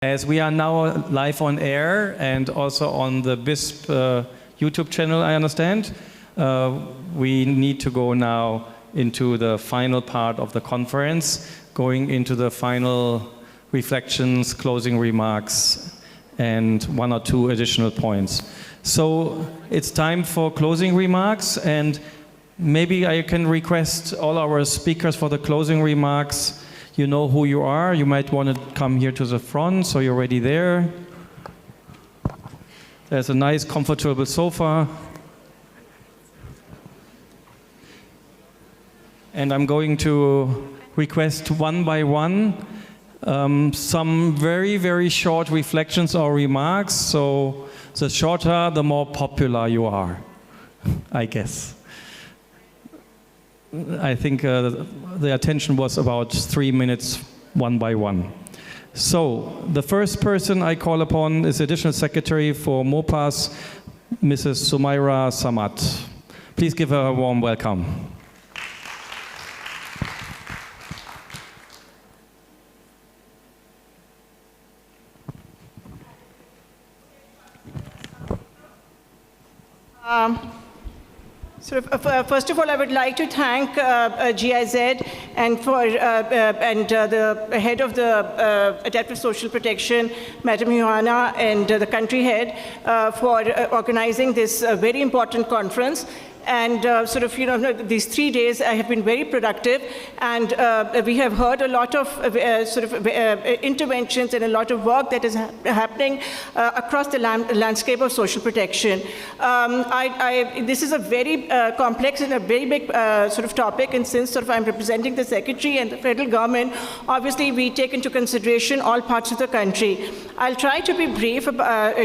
As we are now live on air and also on the BISP YouTube channel, I understand, we need to go now into the final part of the conference, going into the final reflections, closing remarks, and one or two additional points. So it's time for closing remarks, and maybe I can request all our speakers for the closing remarks. You know who you are. You might want to come here to the front, so you're already there. There's a nice, comfortable sofa. And I'm going to request one by one some very, very short reflections or remarks. So the shorter, the more popular you are, I guess. I think the attention was about 3 minutes, one by one. So the first person I call upon is Additional Secretary for MOPAS, Mrs. Sumaira Samad. Please give her a warm welcome. First of all, I would like to thank GIZ and the head of the Adaptive Social Protection, Madam Johanna, and the country head for organizing this very important conference. And these 3 days have been very productive, and we have heard a lot of interventions and a lot of work that is happening across the landscape of social protection. This is a very complex and a very big topic, and since I'm representing the Secretary and the federal government, obviously we take into consideration all parts of the country. I'll try to be brief about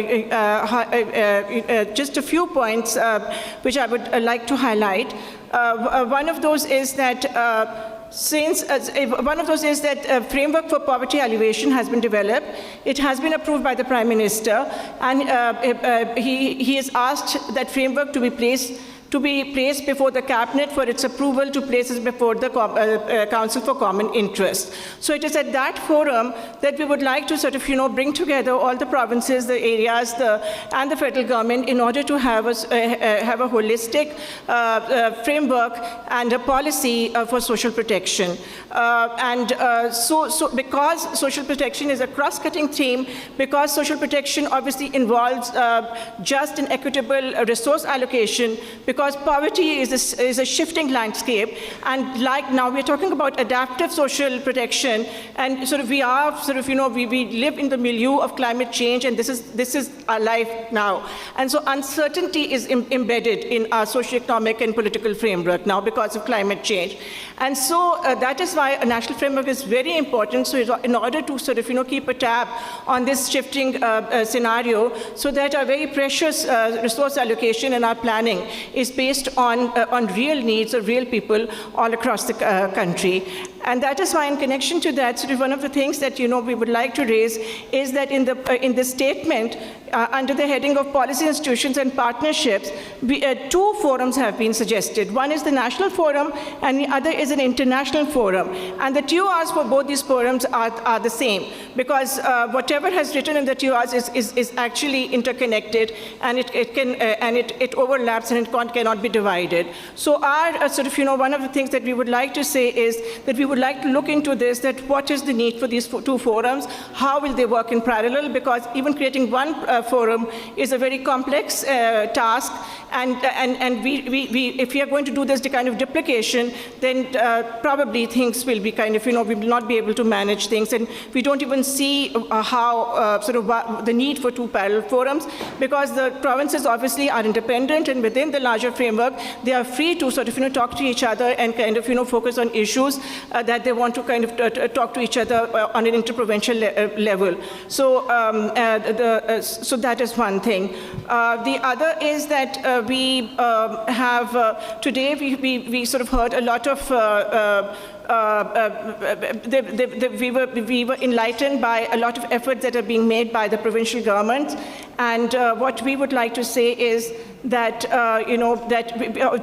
just a few points which I would like to highlight. One of those is that framework for poverty alleviation has been developed. It has been approved by the Prime Minister, and he has asked that framework to be placed before the Cabinet for its approval, to place it before the Council for Common Interest. So it is at that forum that we would like to bring together all the provinces, the areas, and the federal government in order to have a holistic framework and a policy for social protection. So because social protection is a cross-cutting theme, because social protection obviously involves just and equitable resource allocation, because poverty is a shifting landscape, and like now we're talking about adaptive social protection, and we live in the milieu of climate change, and this is our life now. And so uncertainty is embedded in our socioeconomic and political framework now because of climate change. And so that is why a national framework is very important, so in order to keep a tab on this shifting scenario, so that our very precious resource allocation and our planning is based on real needs of real people all across the country. And that is why, in connection to that, one of the things that we would like to raise is that in the statement, under the heading of policy institutions and partnerships, two forums have been suggested. One is the national forum, and the other is an international forum. And the TORs for both these forums are the same, because whatever has written in the TORs is actually interconnected, and it overlaps, and it cannot be divided. So our one of the things that we would like to say is that we would like to look into this, that what is the need for these two forums, how will they work in parallel, because even creating one forum is a very complex task, and if we are going to do this kind of duplication, then probably things will be we will not be able to manage things, and we don't even see how the need for two parallel forums, because the provinces obviously are independent, and within the larger framework, they are free to talk to each other and focus on issues that they want to talk to each other on an interprovincial level. So, so that is one thing. The other is that we have today we heard a lot of we were enlightened by a lot of efforts that are being made by the provincial governments. And what we would like to say is that,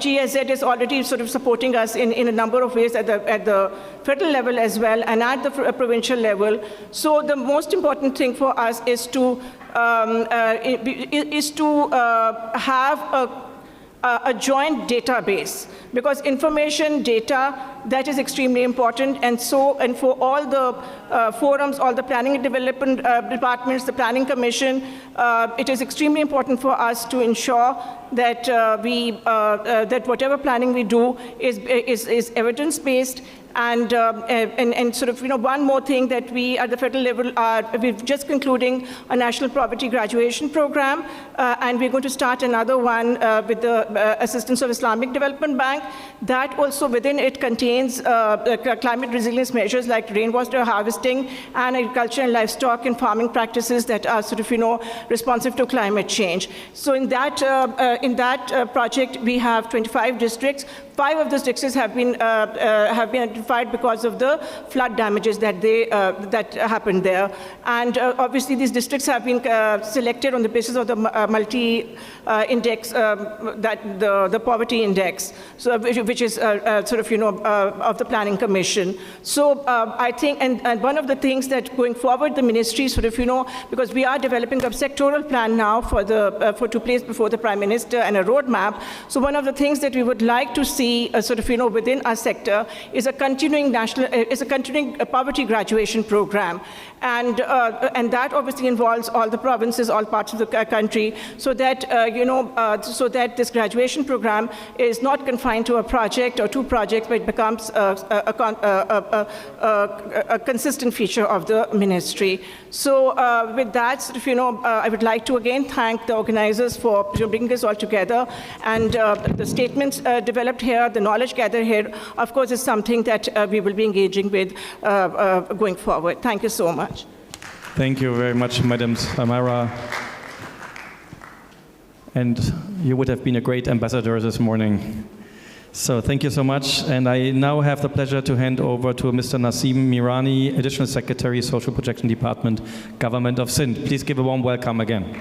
GIZ is already sort of supporting us in a number of ways at the federal level as well and at the provincial level. So the most important thing for us is to have a joint database, because information, data, that is extremely important. And for all the forums, all the planning and development departments, the planning commission, it is extremely important for us to ensure that that whatever planning we do is evidence-based. And sort of, one more thing that we at the federal level we're just concluding a national poverty graduation program, and we're going to start another one with the assistance of Islamic Development Bank. That also within it contains climate resilience measures like rainwater harvesting and agriculture and livestock and farming practices that are sort of, responsive to climate change. So in that project, we have 25 districts. 5 of those districts have been identified because of the flood damages that happened there. And obviously, these districts have been selected on the basis of the multi-index, the poverty index, so which is sort of of the Planning Commission. So I think, and one of the things that going forward, the ministry sort of because we are developing a sectoral plan now to place before the Prime Minister and a roadmap. So one of the things that we would like to see sort of within our sector is a continuing poverty graduation program, and that obviously involves all the provinces, all parts of the country, so that so that this graduation program is not confined to a project or 2 projects, but it becomes a consistent feature of the ministry. So with that, sort of, I would like to again thank the organizers for bringing this all together, and the statements developed here, the knowledge gathered here, of course, is something that we will be engaging with going forward. Thank you so much. Thank you very much, Madam Samara. And you would have been a great ambassador this morning. So thank you so much. And I now have the pleasure to hand over to Mr. Naseem Mirani, Additional Secretary, Social Protection Department, Government of Sindh. Please give a warm welcome again.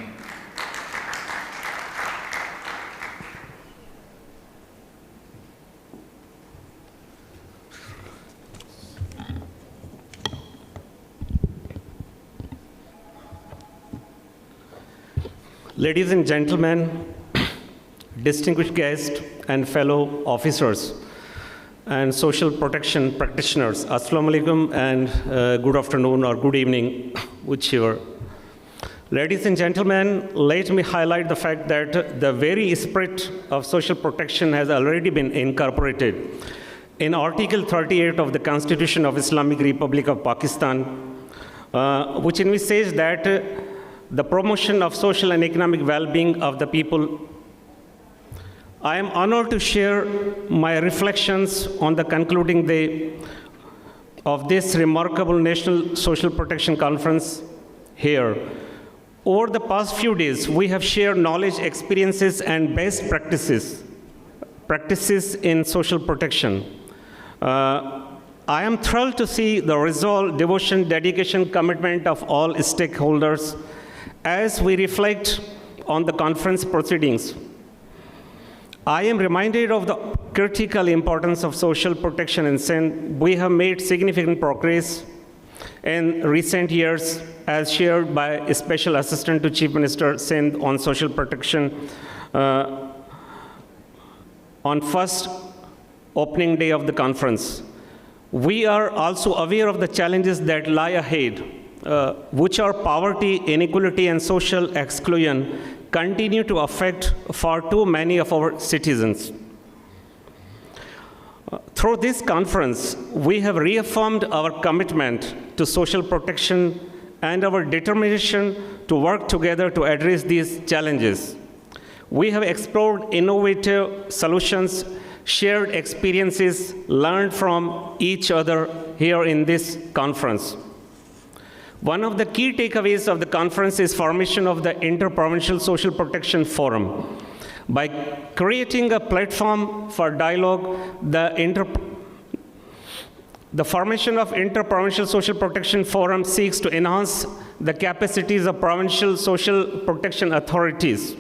Ladies and gentlemen, distinguished guests and fellow officers and social protection practitioners, Assalamu alaikum and good afternoon or good evening, whichever. Ladies and gentlemen, let me highlight the fact that the very spirit of social protection has already been incorporated in Article 38 of the Constitution of Islamic Republic of Pakistan, which says that the promotion of social and economic well-being of the people. I am honored to share my reflections on the concluding day of this remarkable National Social Protection Conference here. Over the past few days, we have shared knowledge, experiences, and best practices in social protection. I am thrilled to see the resolve, devotion, dedication, commitment of all stakeholders as we reflect on the conference proceedings. I am reminded of the critical importance of social protection in Sindh. We have made significant progress in recent years, as shared by a Special Assistant to Chief Minister Sindh on social protection on first opening day of the conference. We are also aware of the challenges that lie ahead, which are poverty, inequality, and social exclusion continue to affect far too many of our citizens. Through this conference, we have reaffirmed our commitment to social protection and our determination to work together to address these challenges. We have explored innovative solutions, shared experiences, learned from each other here in this conference. One of the key takeaways of the conference is formation of the Inter-Provincial Social Protection Forum. By creating a platform for dialogue, the The formation of Inter-Provincial Social Protection Forum seeks to enhance the capacities of provincial social protection authorities,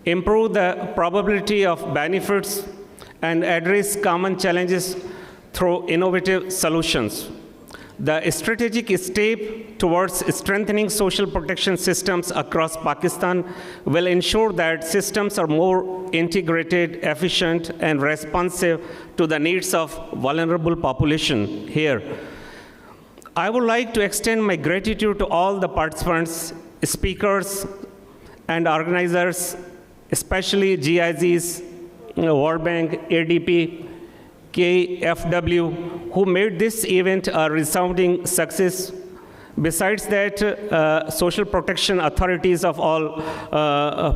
improve the probability of benefits, and address common challenges through innovative solutions. The strategic step towards strengthening social protection systems across Pakistan will ensure that systems are more integrated, efficient, and responsive to the needs of vulnerable population here. I would like to extend my gratitude to all the participants, speakers, and organizers, especially GIZs, World Bank, ADP, KfW, who made this event a resounding success. Besides that, social protection authorities of all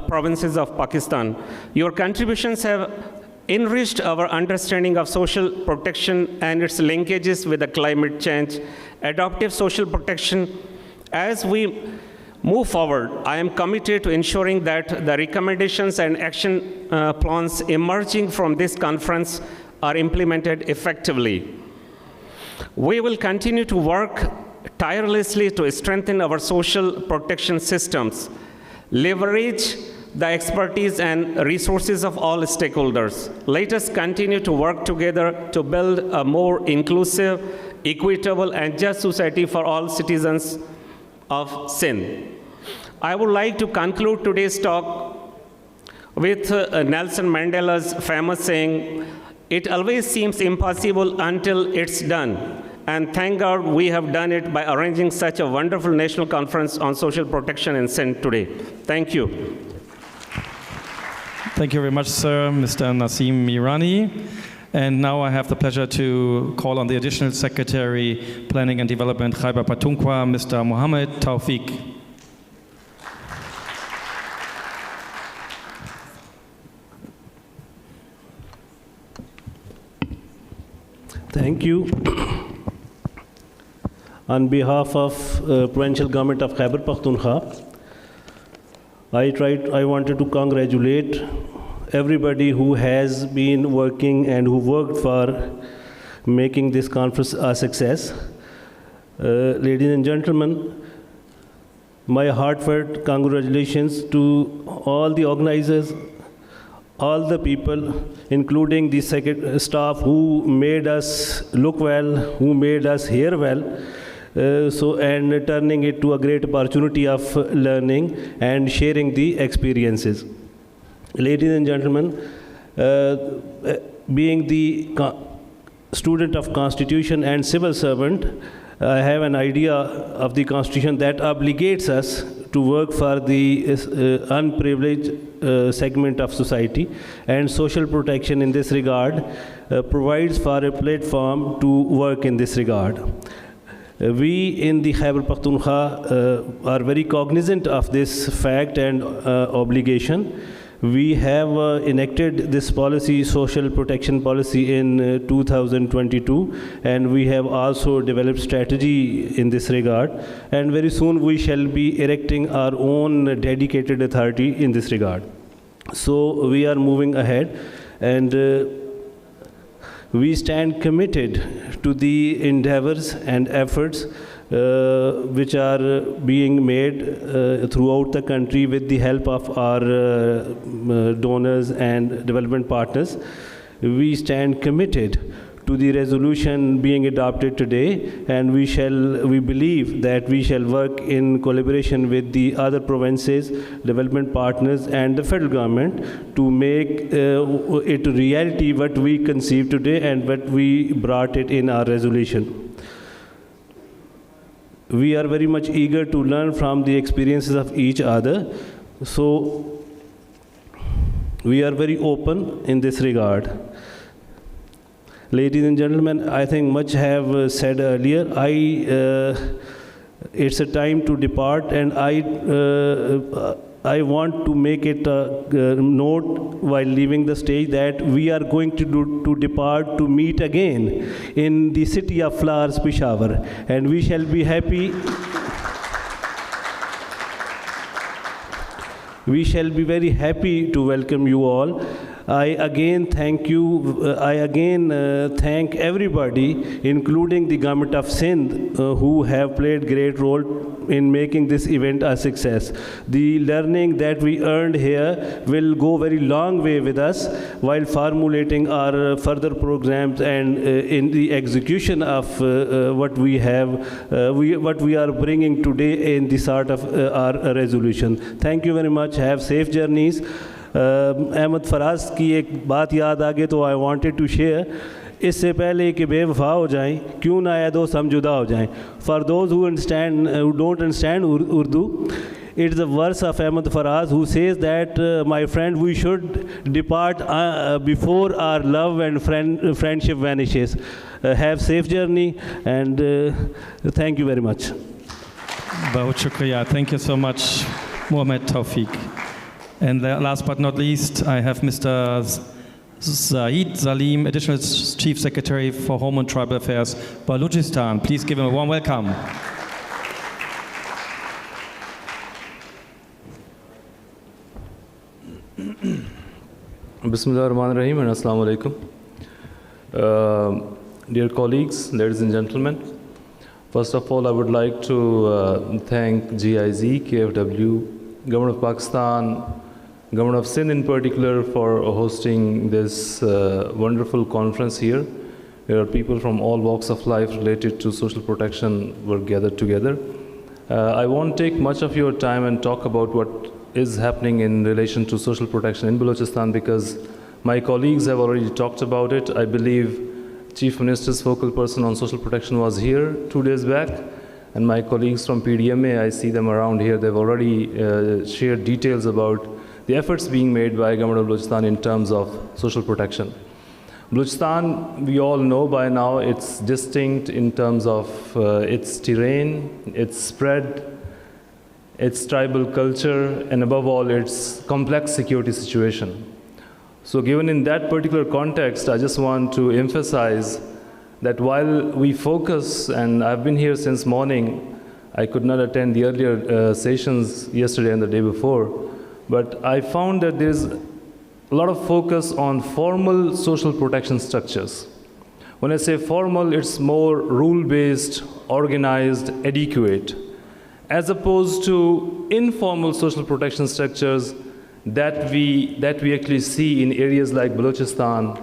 provinces of Pakistan. Your contributions have enriched our understanding of social protection and its linkages with the climate change, adaptive social protection. As we move forward, I am committed to ensuring that the recommendations and action plans emerging from this conference are implemented effectively. We will continue to work tirelessly to strengthen our social protection systems, leverage the expertise and resources of all stakeholders. Let us continue to work together to build a more inclusive, equitable, and just society for all citizens of Sindh. I would like to conclude today's talk with Nelson Mandela's famous saying, "It always seems impossible until it's done." And thank God we have done it by arranging such a wonderful national conference on social protection in Sindh today. Thank you. Thank you very much, sir, Mr. Naseem Mirani. And now I have the pleasure to call on the Additional Secretary, Planning and Development, Khyber Pakhtunkhwa, Mr. Mohammed Tawfiq. Thank you. On behalf of Provincial Government of Khyber Pakhtunkhwa, I wanted to congratulate everybody who has been working and who worked for making this conference a success. Ladies and gentlemen, my heartfelt congratulations to all the organizers, all the people, including the staff who made us look well, who made us hear well, and turning it to a great opportunity of learning and sharing the experiences. Ladies and gentlemen, being the student of Constitution and civil servant, I have an idea of the Constitution that obligates us to work for the unprivileged segment of society, and social protection in this regard provides for a platform to work in this regard. We in the Khyber Pakhtunkhwa are very cognizant of this fact and obligation. We have enacted this policy, social protection policy, in 2022, and we have also developed strategy in this regard, and very soon we shall be erecting our own dedicated authority in this regard. So we are moving ahead, and we stand committed to the endeavors and efforts which are being made throughout the country with the help of our donors and development partners. We stand committed to the resolution being adopted today, and we believe that we shall work in collaboration with the other provinces, development partners, and the federal government to make it a reality what we conceived today and what we brought it in our resolution. We are very much eager to learn from the experiences of each other, so we are very open in this regard. Ladies and gentlemen, I think much have said earlier. It's a time to depart, and I want to make it a note while leaving the stage that we are going to depart to meet again in the city of flowers, Peshawar, and we shall be happy. We shall be very happy to welcome you all. I again thank everybody, including the government of Sindh, who have played great role in making this event a success. The learning that we earned here will go very long way with us while formulating our further programs and in the execution of what we are bringing today in the sort of our resolution. Thank you very much. Have safe journeys. Ahmad Faraz की एक बात याद आ गई तो I wanted to share. इससे पहले कि बेवफा हो जाएं, क्यों ना आए दोस्त हम जुदा हो जाएं. For those who don't understand Urdu, it is a verse of Ahmad Faraz who says that, my friend, we should depart before our love and friendship vanishes. Have safe journey and thank you very much. Bahut shukriya. Thank you so much, Mohammed Tawfiq. And last but not least, I have Mr. Zaid Salim, Additional Chief Secretary for Home and Tribal Affairs, Balochistan. Please give him a warm welcome. Bismillahirrahmanirrahim and Assalamu alaikum. Dear colleagues, ladies and gentlemen, first of all, I would like to thank GIZ, KfW, Government of Pakistan, Government of Sindh in particular for hosting this wonderful conference here. There are people from all walks of life related to social protection were gathered together. I won't take much of your time and talk about what is happening in relation to social protection in Balochistan because my colleagues have already talked about it. I believe Chief Minister's focal person on social protection was here 2 days back, and my colleagues from PDMA, I see them around here, they've already shared details about the efforts being made by Government of Balochistan in terms of social protection. Balochistan, we all know by now, it's distinct in terms of its terrain, its spread, its tribal culture, and above all, its complex security situation. So given in that particular context, I just want to emphasize that while we focus, and I've been here since morning, I could not attend the earlier sessions yesterday and the day before, but I found that there's a lot of focus on formal social protection structures. When I say formal, it's more rule-based, organized, adequate, as opposed to informal social protection structures that we actually see in areas like Balochistan,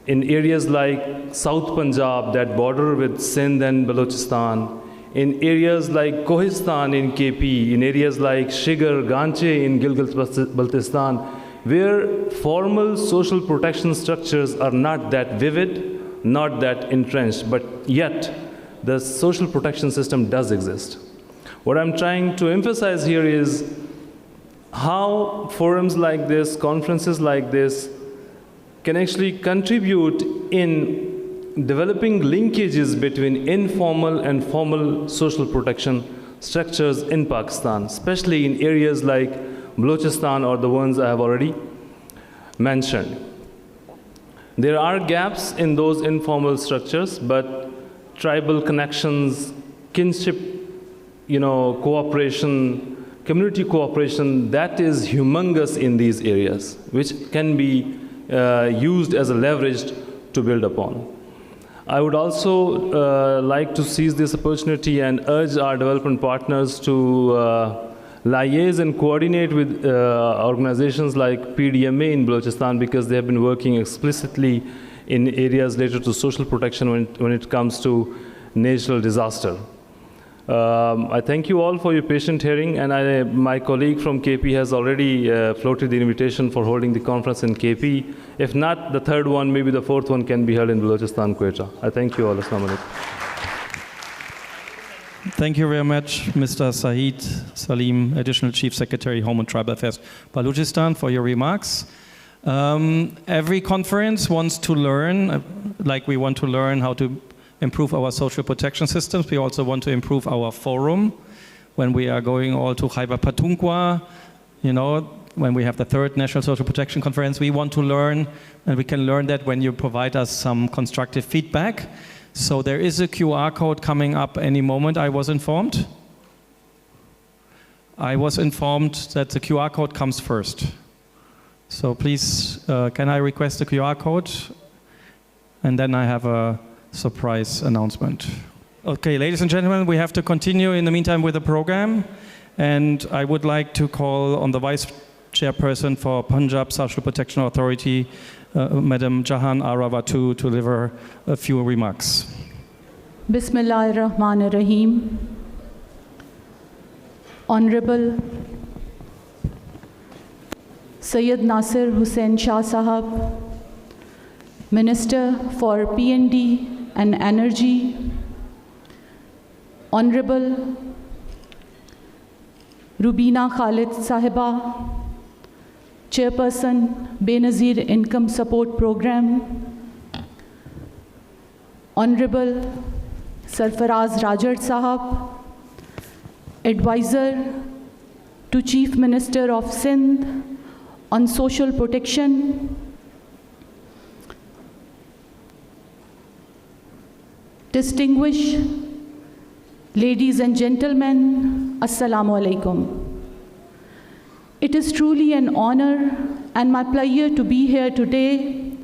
in areas like South Punjab that border with Sindh and Balochistan, in areas like Kohistan in KP, in areas like Shigar, Ganche in Gilgit-Baltistan, where formal social protection structures are not that vivid, not that entrenched, but yet the social protection system does exist. What I'm trying to emphasize here is how forums like this, conferences like this, can actually contribute in developing linkages between informal and formal social protection structures in Pakistan, especially in areas like Balochistan or the ones I have already mentioned. There are gaps in those informal structures, but tribal connections, kinship, cooperation, community cooperation, that is humongous in these areas, which can be used as a leverage to build upon. I would also like to seize this opportunity and urge our development partners to liaise and coordinate with organizations like PDMA in Balochistan because they have been working explicitly in areas related to social protection when it comes to natural disaster. I thank you all for your patient hearing, and my colleague from KP has already floated the invitation for holding the conference in KP. If not, the third one, maybe the fourth one can be held in Balochistan, Quetta. I thank you all. Assalamu alaikum. Thank you very much, Mr. Zaid Salim, Additional Chief Secretary, Home and Tribal Affairs, Balochistan, for your remarks. Every conference wants to learn, like we want to learn how to improve our social protection systems. We also want to improve our forum. When we are going all to Khyber Pakhtunkhwa, when we have the third National Social Protection Conference, we want to learn, and we can learn that when you provide us some constructive feedback. So there is a QR code coming up any moment, I was informed. I was informed that the QR code comes first. So please, can I request a QR code? And then I have a surprise announcement. Okay, ladies and gentlemen, we have to continue in the meantime with the program. And I would like to call on the Vice Chairperson for Punjab Social Protection Authority, Madam Jahan Arawa, to deliver a few remarks. Bismillahir-Rahmanir-Rahim. Honorable Sayyid Nasir Hussain Shah Sahab, Minister for P&D and Energy, Honorable Rubina Khalid Sahiba, Chairperson Benazir Income Support Program, Honorable Sarfaraz Rajat Sahab, Advisor to Chief Minister of Sindh on Social Protection, distinguished ladies and gentlemen, Assalamu alaikum. It is truly an honor and my pleasure to be here today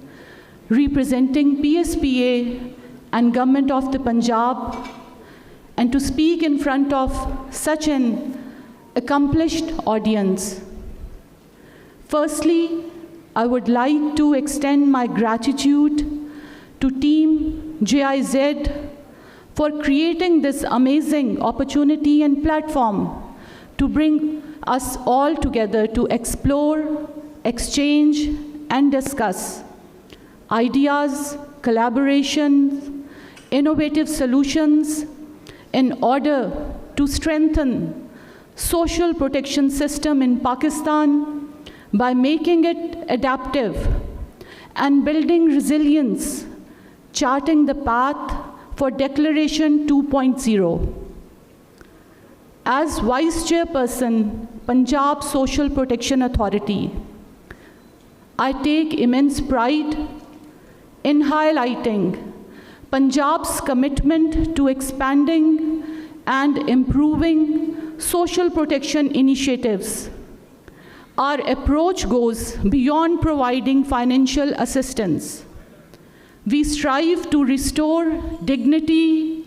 representing PSPA and Government of the Punjab and to speak in front of such an accomplished audience. Firstly, I would like to extend my gratitude to Team GIZ for creating this amazing opportunity and platform to bring us all together to explore, exchange, and discuss ideas, collaborations, innovative solutions in order to strengthen social protection system in Pakistan by making it adaptive and building resilience, charting the path for Declaration 2.0. As Vice Chairperson, Punjab Social Protection Authority, I take immense pride in highlighting Punjab's commitment to expanding and improving social protection initiatives. Our approach goes beyond providing financial assistance. We strive to restore dignity,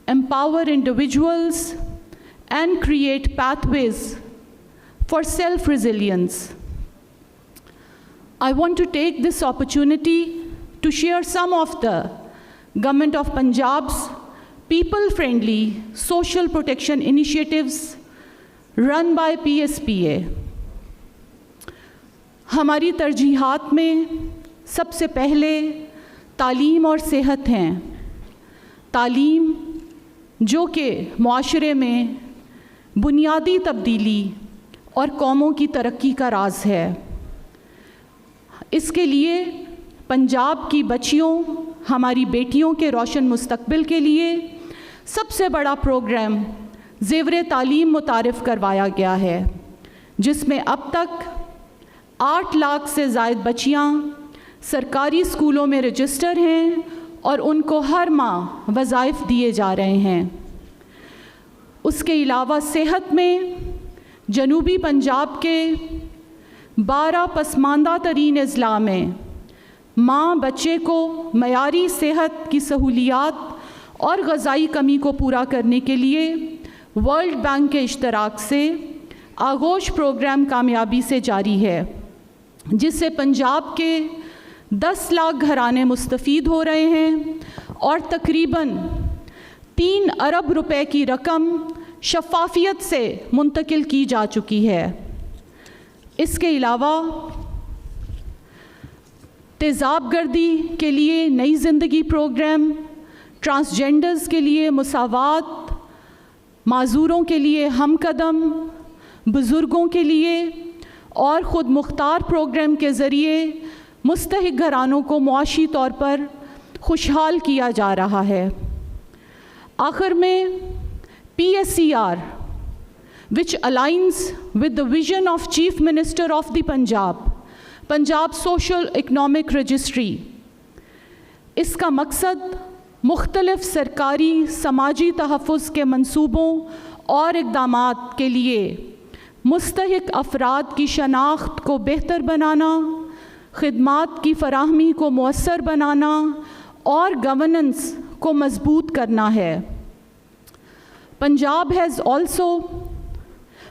empower individuals, and create pathways for self-resilience. I want to take this opportunity to share some of the Government of Punjab's people-friendly social protection initiatives run by PSPA. हमारी तरजीहात में सबसे पहले तालीम और सेहत हैं। तालीम जो कि मुआशरे में बुनियादी तब्दीली और कौमों की तरक्की का राज है। इसके लिए पंजाब की बच्चियों, हमारी बेटियों के रोशन मुस्तकबिल के लिए सबसे बड़ा प्रोग्राम ज़ेवर तालीम मुतारिफ़ करवाया गया है, जिसमें अब तक 8 लाख से ज़ायद बच्चियाँ सरकारी स्कूलों में रजिस्टर हैं और उनको हर माह वज़ाइफ दिए जा रहे हैं। उसके अलावा सेहत में जनूबी पंजाब के 12 पसमानदा तरीन अज़ला में माँ बच्चे को मयारी सेहत की सहूलियात और ग़ज़ाई कमी को पूरा करने के लिए वर्ल्ड बैंक के इश्तराक से आगोश प्रोग्राम कामयाबी से जारी है, जिससे पंजाब के 10 लाख घराने मुस्तफ़ीद हो रहे हैं और तकरीबन 3 अरब रुपए की रकम शफ़ाफ़ियत से मुंतकिल की जा चुकी है। इसके अलावा तेज़ाबगर्दी के लिए नई ज़िंदगी प्रोग्राम, ट्रांसजेंडर्स के लिए मुसावात, माजूरों के लिए हम कदम, बुज़ुर्गों के लिए और ख़ुद मुख्तार प्रोग्राम के ज़रिए मुस्तहिक घरानों को मुआशी तौर पर खुशहाल किया जा रहा है। आखिर में PSER, which aligns with the vision of Chief Minister of the Punjab Social Economic Registry, इसका मकसद मुख्तलिफ सरकारी समाजी तहफ़्फ़ुज़ के मंसूबों और इक़दामात के लिए मुस्तहिक अफराद की शनाख्त को बेहतर बनाना, खिदमात की फराहमी को मौसर बनाना और गवर्नेंस को मजबूत करना है। Punjab has also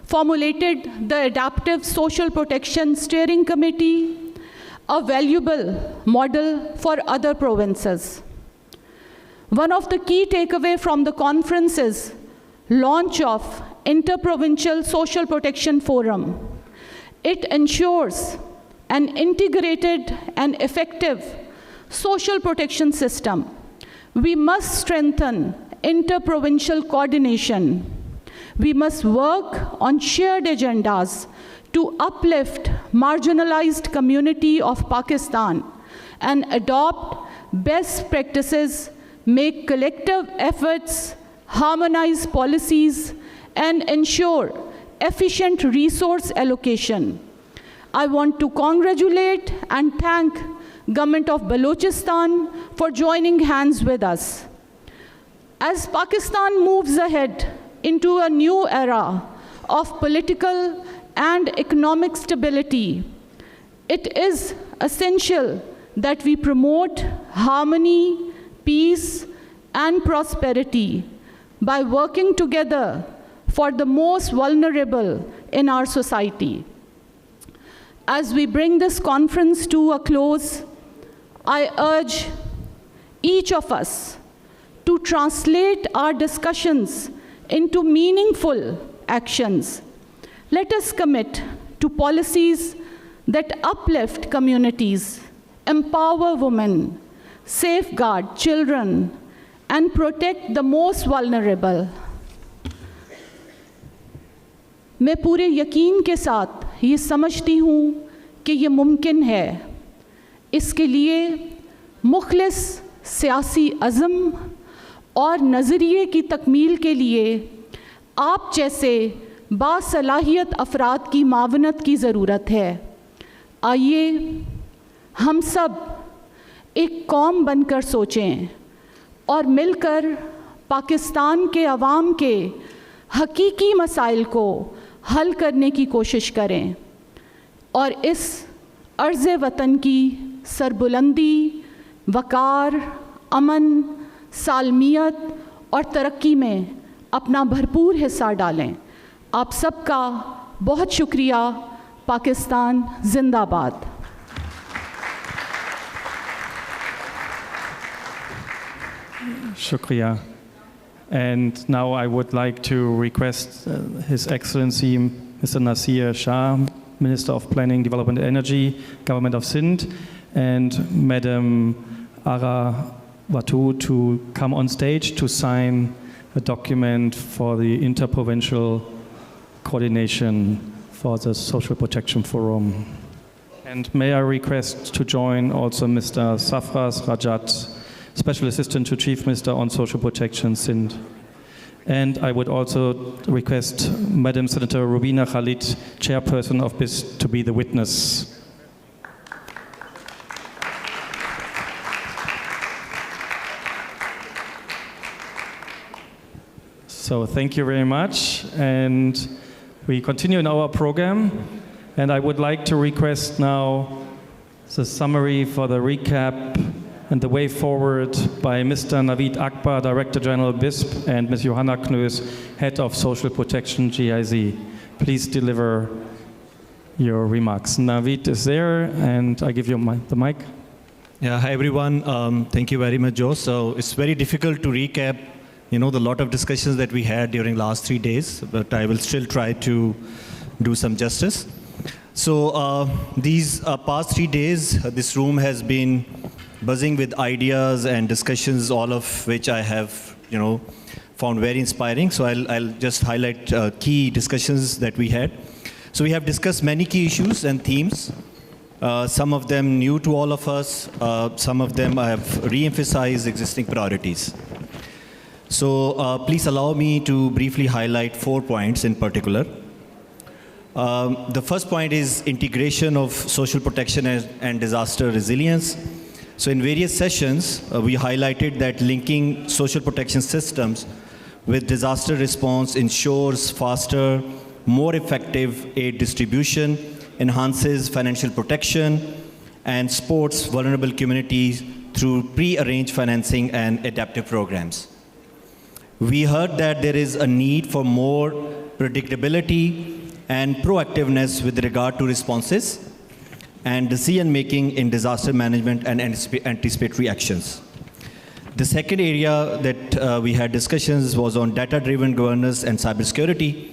formulated the Adaptive Social Protection Steering Committee, a valuable model for other provinces. One of the key takeaways from the conference is launch of Interprovincial Social Protection Forum. It ensures an integrated and effective social protection system. We must strengthen interprovincial coordination. We must work on shared agendas to uplift marginalized community of Pakistan and adopt best practices, make collective efforts, harmonize policies, and ensure efficient resource allocation. I want to congratulate and thank Government of Balochistan for joining hands with us. As Pakistan moves ahead into a new era of political and economic stability, it is essential that we promote harmony, peace, and prosperity by working together for the most vulnerable in our society. As we bring this conference to a close, I urge each of us to translate our discussions into meaningful actions. Let us commit to policies that uplift communities, empower women, safeguard children, and protect the most vulnerable. मैं पूरे यकीन के साथ ये समझती हूँ कि ये मुमकिन है। इसके लिए मुखलिस सियासी अज़्म और नज़रिए की तकमील के लिए आप जैसे बासलाहियत अफराद की मावनत की ज़रूरत है। आइए हम सब एक कौम बनकर सोचें और मिलकर पाकिस्तान के अवाम के हकीकी मसाइल को हल करने की कोशिश करें और इस अर्ज़ वतन की सरबुलंदी, वक़ार, अमन, सालमियत और तरक्की में अपना भरपूर हिस्सा डालें। आप सबका बहुत शुक्रिया। पाकिस्तान जिंदाबाद। Shukriya. And now I would like to request His Excellency Mr. Nasir Shah, Minister of Planning, Development and Energy, Government of Sindh, and Madam Ara Watu to come on stage to sign a document for the interprovincial coordination for the Social Protection Forum. And may I request to join also Mr. Safras Rajat, Special Assistant to Chief Minister on Social Protection, Sindh. And I would also request Madam Senator Rubina Khalid, Chairperson of BIS, to be the witness. So thank you very much. And we continue in our program. And I would like to request now the summary for the recap and the way forward by Mr. Naveed Akbar, Director General BISP, and Ms. Johanna Knös, Head of Social Protection GIZ. Please deliver your remarks. Naveed is there, and I give you the mic. Yeah, hi everyone. Thank you very much, Joe. So it's very difficult to recap, the lot of discussions that we had during last 3 days, but I will still try to do some justice. So these past 3 days, this room has been buzzing with ideas and discussions, all of which I have, found very inspiring. So I'll just highlight key discussions that we had. So we have discussed many key issues and themes. Some of them new to all of us. Some of them I have re-emphasized existing priorities. So please allow me to briefly highlight 4 points in particular. The first point is integration of social protection and disaster resilience. So in various sessions, we highlighted that linking social protection systems with disaster response ensures faster, more effective aid distribution, enhances financial protection, and supports vulnerable communities through pre-arranged financing and adaptive programs. We heard that there is a need for more predictability and proactiveness with regard to responses and decision-making in disaster management and anticipatory actions. The second area that we had discussions was on data-driven governance and cybersecurity.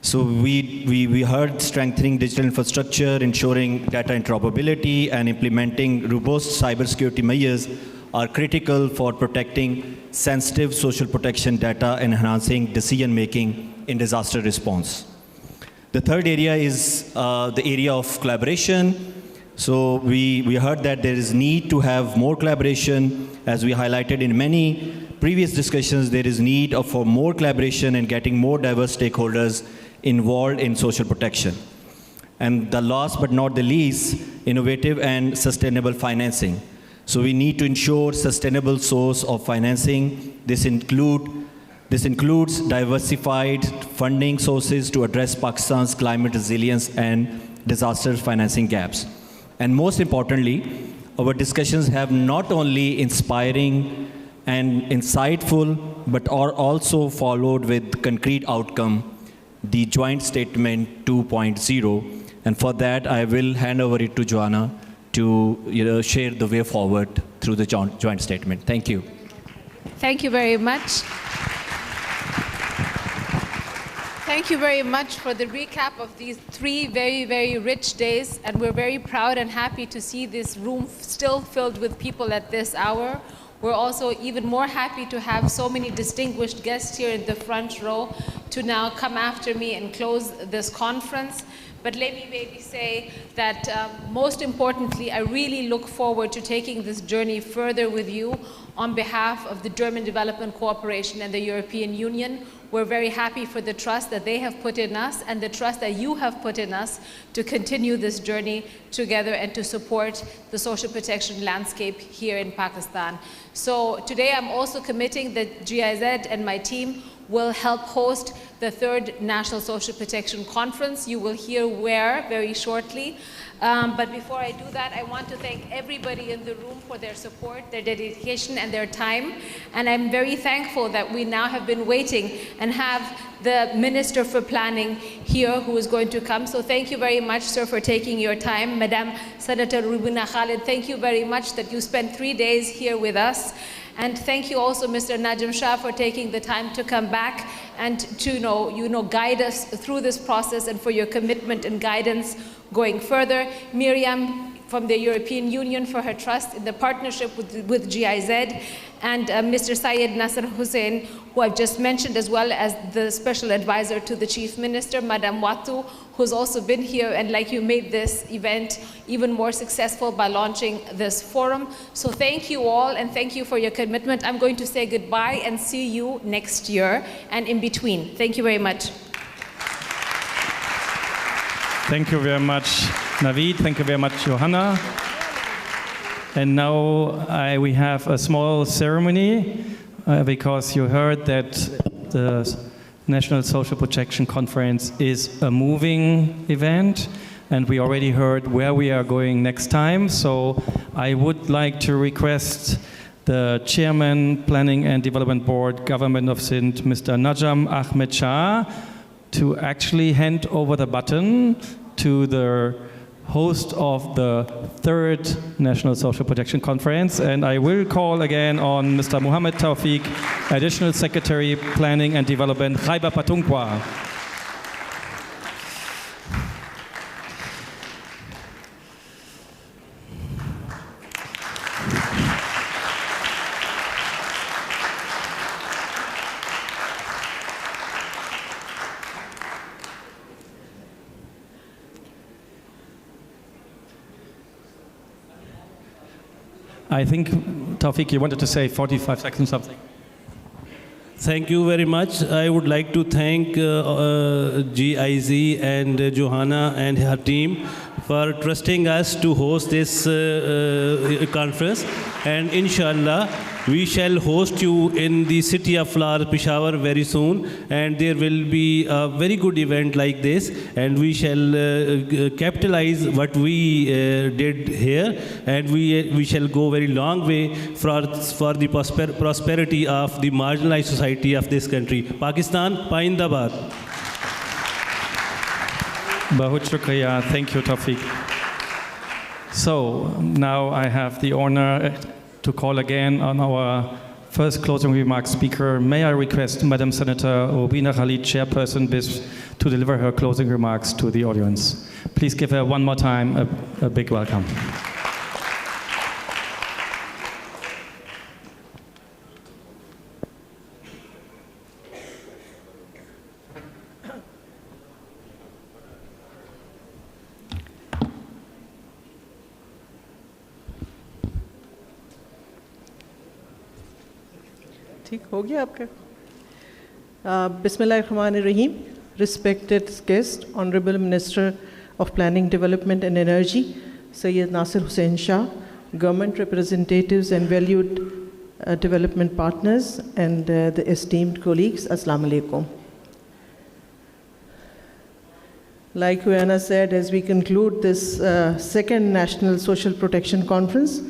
So we heard strengthening digital infrastructure, ensuring data interoperability, and implementing robust cybersecurity measures are critical for protecting sensitive social protection data and enhancing decision-making in disaster response. The third area is the area of collaboration. So we heard that there is need to have more collaboration. As we highlighted in many previous discussions, there is need for more collaboration and getting more diverse stakeholders involved in social protection. And the last but not the least, innovative and sustainable financing. So we need to ensure sustainable source of financing. This includes diversified funding sources to address Pakistan's climate resilience and disaster financing gaps. And most importantly, our discussions have not only inspiring and insightful, but are also followed with concrete outcome, the Joint Statement 2.0. And for that, I will hand over it to Joanna to share the way forward through the joint statement. Thank you. Thank you very much. Thank you very much for the recap of these 3 very, very rich days. And we're very proud and happy to see this room still filled with people at this hour. We're also even more happy to have so many distinguished guests here in the front row to now come after me and close this conference. But let me maybe say that most importantly, I really look forward to taking this journey further with you on behalf of the German Development Cooperation and the European Union. We're very happy for the trust that they have put in us and the trust that you have put in us to continue this journey together and to support the social protection landscape here in Pakistan. So today I'm also committing that GIZ and my team will help host the 3rd National Social Protection Conference. You will hear where very shortly. But before I do that, I want to thank everybody in the room for their support, their dedication, and their time. And I'm very thankful that we now have been waiting and have the Minister for Planning here who is going to come. So thank you very much, sir, for taking your time. Madam Senator Rubina Khalid, thank you very much that you spent 3 days here with us. And thank you also, Mr. Najim Shah, for taking the time to come back and to guide us through this process and for your commitment and guidance going further. Miriam from the European Union for her trust in the partnership with GIZ, and Mr. Syed Nasser Hussain, who I've just mentioned, as well as the special advisor to the Chief Minister, Madam Watu, who's also been here and like you made this event even more successful by launching this forum. So thank you all and thank you for your commitment. I'm going to say goodbye and see you next year and in between. Thank you very much. Thank you very much, Naveed. Thank you very much, Johanna. And now we have a small ceremony because you heard that the National Social Protection Conference is a moving event, and we already heard where we are going next time. So I would like to request the Chairman, Planning and Development Board, Government of Sindh, Mr. Najam Ahmed Shah, to actually hand over the baton to the host of the 3rd National Social Protection Conference. And I will call again on Mr. Muhammad Tawfiq, Additional Secretary, Planning and Development, Khyber Pakhtunkhwa. I think, Tawfiq, you wanted to say 45 seconds something. Thank you very much. I would like to thank GIZ and Johanna and her team for trusting us to host this conference. And inshallah, We shall host you in the City of Flowers, Peshawar very soon, and there will be a very good event like this, and we shall capitalize what we did here, and we shall go very long way for the prosperity of the marginalized society of this country. Pakistan, Paindabad. Bahut shukriya. Thank you, Tawfiq. So now I have the honor to call again on our first closing remarks speaker. May I request Madam Senator Rubina Khalid, Chairperson BISP, to deliver her closing remarks to the audience. Please give her one more time a big welcome. ठीक हो गया आपका बिस्मिल्लाहिर्रहमानिर्रहीम respected guest honorable minister of planning development and energy Sayyid Nasir Hussain Shah, government representatives and valued development partners and the esteemed colleagues, assalamu alaikum. Like Huyana said, as we conclude this second National Social Protection Conference,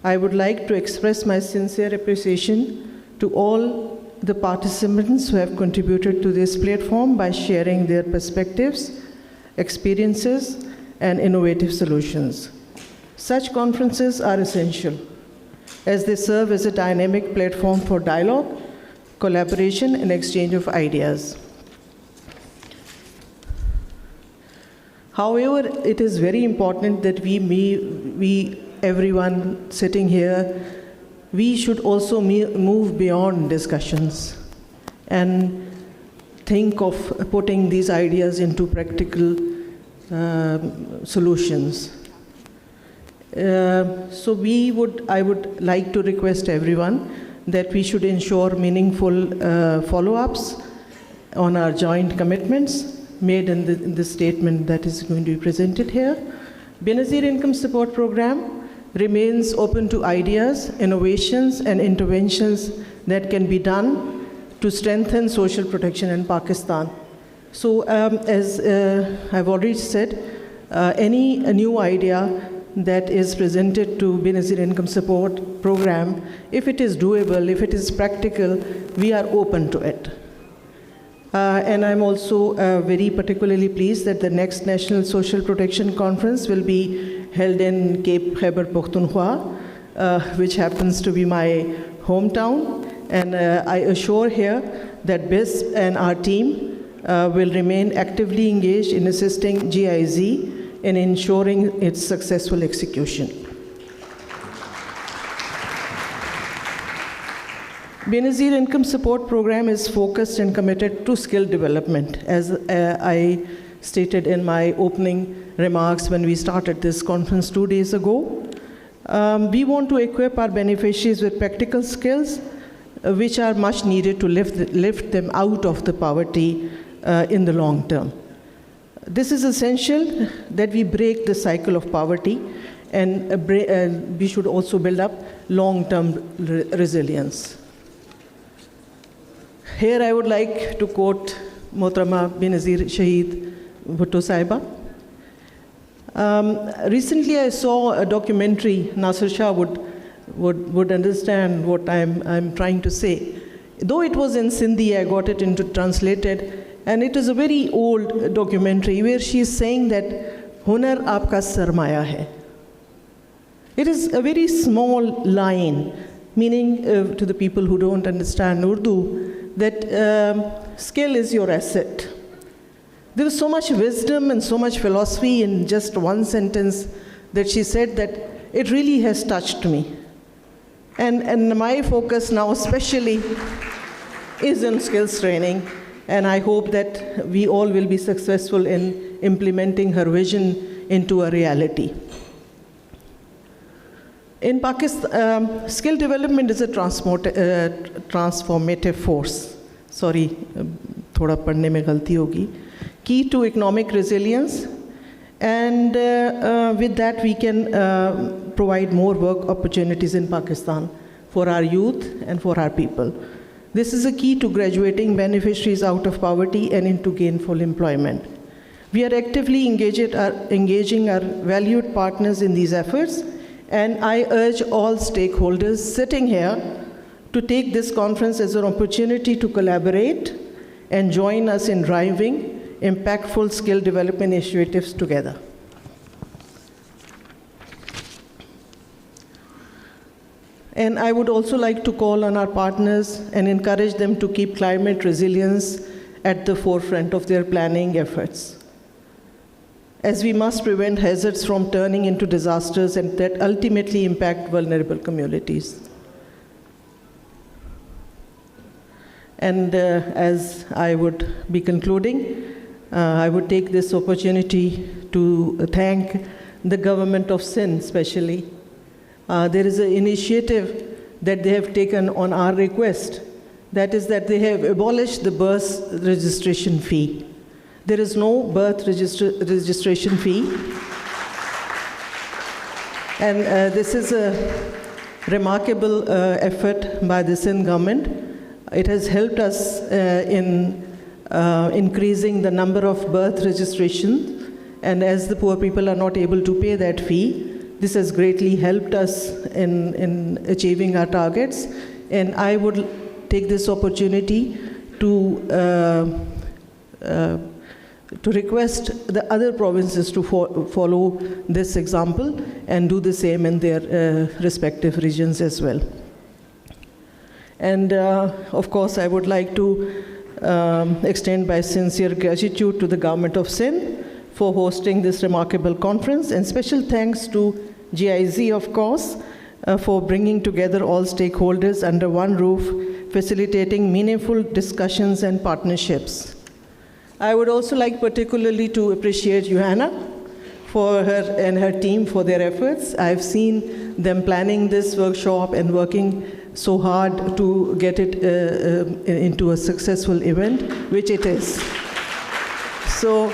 I would like to express my sincere appreciation to all the participants who have contributed to this platform by sharing their perspectives, experiences, and innovative solutions. Such conferences are essential as they serve as a dynamic platform for dialogue, collaboration, and exchange of ideas. However, it is very important that we everyone sitting here, we should also move beyond discussions and think of putting these ideas into practical solutions. I would like to request everyone that we should ensure meaningful follow-ups on our joint commitments made in the statement that is going to be presented here. Benazir Income Support Program remains open to ideas, innovations, and interventions that can be done to strengthen social protection in Pakistan. So as I've already said, any new idea that is presented to Benazir Income Support Program, if it is doable, if it is practical, we are open to it. And I'm also very particularly pleased that the next National Social Protection Conference will be held in Cape Khyber Pakhtunkhwa, which happens to be my hometown. And I assure here that BISP and our team will remain actively engaged in assisting GIZ in ensuring its successful execution. Benazir Income Support Program is focused and committed to skill development. As I stated in my opening remarks when we started this conference 2 days ago, we want to equip our beneficiaries with practical skills which are much needed to lift them out of the poverty in the long term. This is essential that we break the cycle of poverty, and we should also build up long-term resilience. Here I would like to quote Mohtarama Benazir Shaheed Bhutto Sahiba. Recently I saw a documentary. Nasir Shah would understand what I'm trying to say. Though it was in Sindhi, I got it into translated, and it is a very old documentary where she is saying that Hunar aapka sarmaya hai. It is a very small line, meaning to the people who don't understand Urdu, that skill is your asset. There was so much wisdom and so much philosophy in just one sentence that she said that it really has touched me. And my focus now especially is in skills training, and I hope that we all will be successful in implementing her vision into a reality. In Pakistan, skill development is a transformative force. Sorry, thoda padhne mein galti hogi. Key to economic resilience, and with that we can provide more work opportunities in Pakistan for our youth and for our people. This is a key to graduating beneficiaries out of poverty and into gainful employment. We are actively engaging our valued partners in these efforts, and I urge all stakeholders sitting here to take this conference as an opportunity to collaborate and join us in driving impactful skill development initiatives together. And I would also like to call on our partners and encourage them to keep climate resilience at the forefront of their planning efforts, as we must prevent hazards from turning into disasters and that ultimately impact vulnerable communities. And as I would be concluding, I would take this opportunity to thank the government of Sindh especially. There is an initiative that they have taken on our request, that is that they have abolished the birth registration fee. There is no birth registration fee. And this is a remarkable effort by the Sindh government. It has helped us in increasing the number of birth registrations, and as the poor people are not able to pay that fee, this has greatly helped us in achieving our targets. And I would take this opportunity to request the other provinces to follow this example and do the same in their respective regions as well. And of course, I would like to extend my sincere gratitude to the government of Sindh for hosting this remarkable conference, and special thanks to GIZ, of course, for bringing together all stakeholders under one roof, facilitating meaningful discussions and partnerships. I would also like particularly to appreciate Johanna for her and her team for their efforts. I've seen them planning this workshop and working so hard to get it into a successful event, which it is. So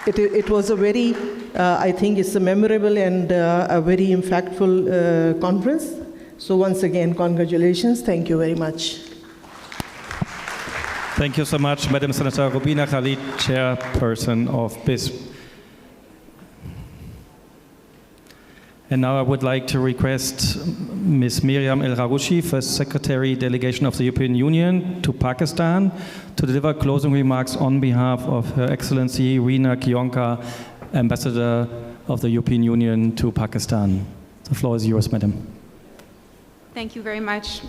it was a very, I think it's a memorable and a very impactful conference. So once again, congratulations. Thank you very much. Thank you so much, Madam Senator Rubina Khalid, Chairperson of BISP. And now I would like to request Ms. Miriam El Rarouchi, First Secretary Delegation of the European Union to Pakistan, to deliver closing remarks on behalf of Her Excellency Rina Kionka, Ambassador of the European Union to Pakistan. The floor is yours, Madam. Thank you very much.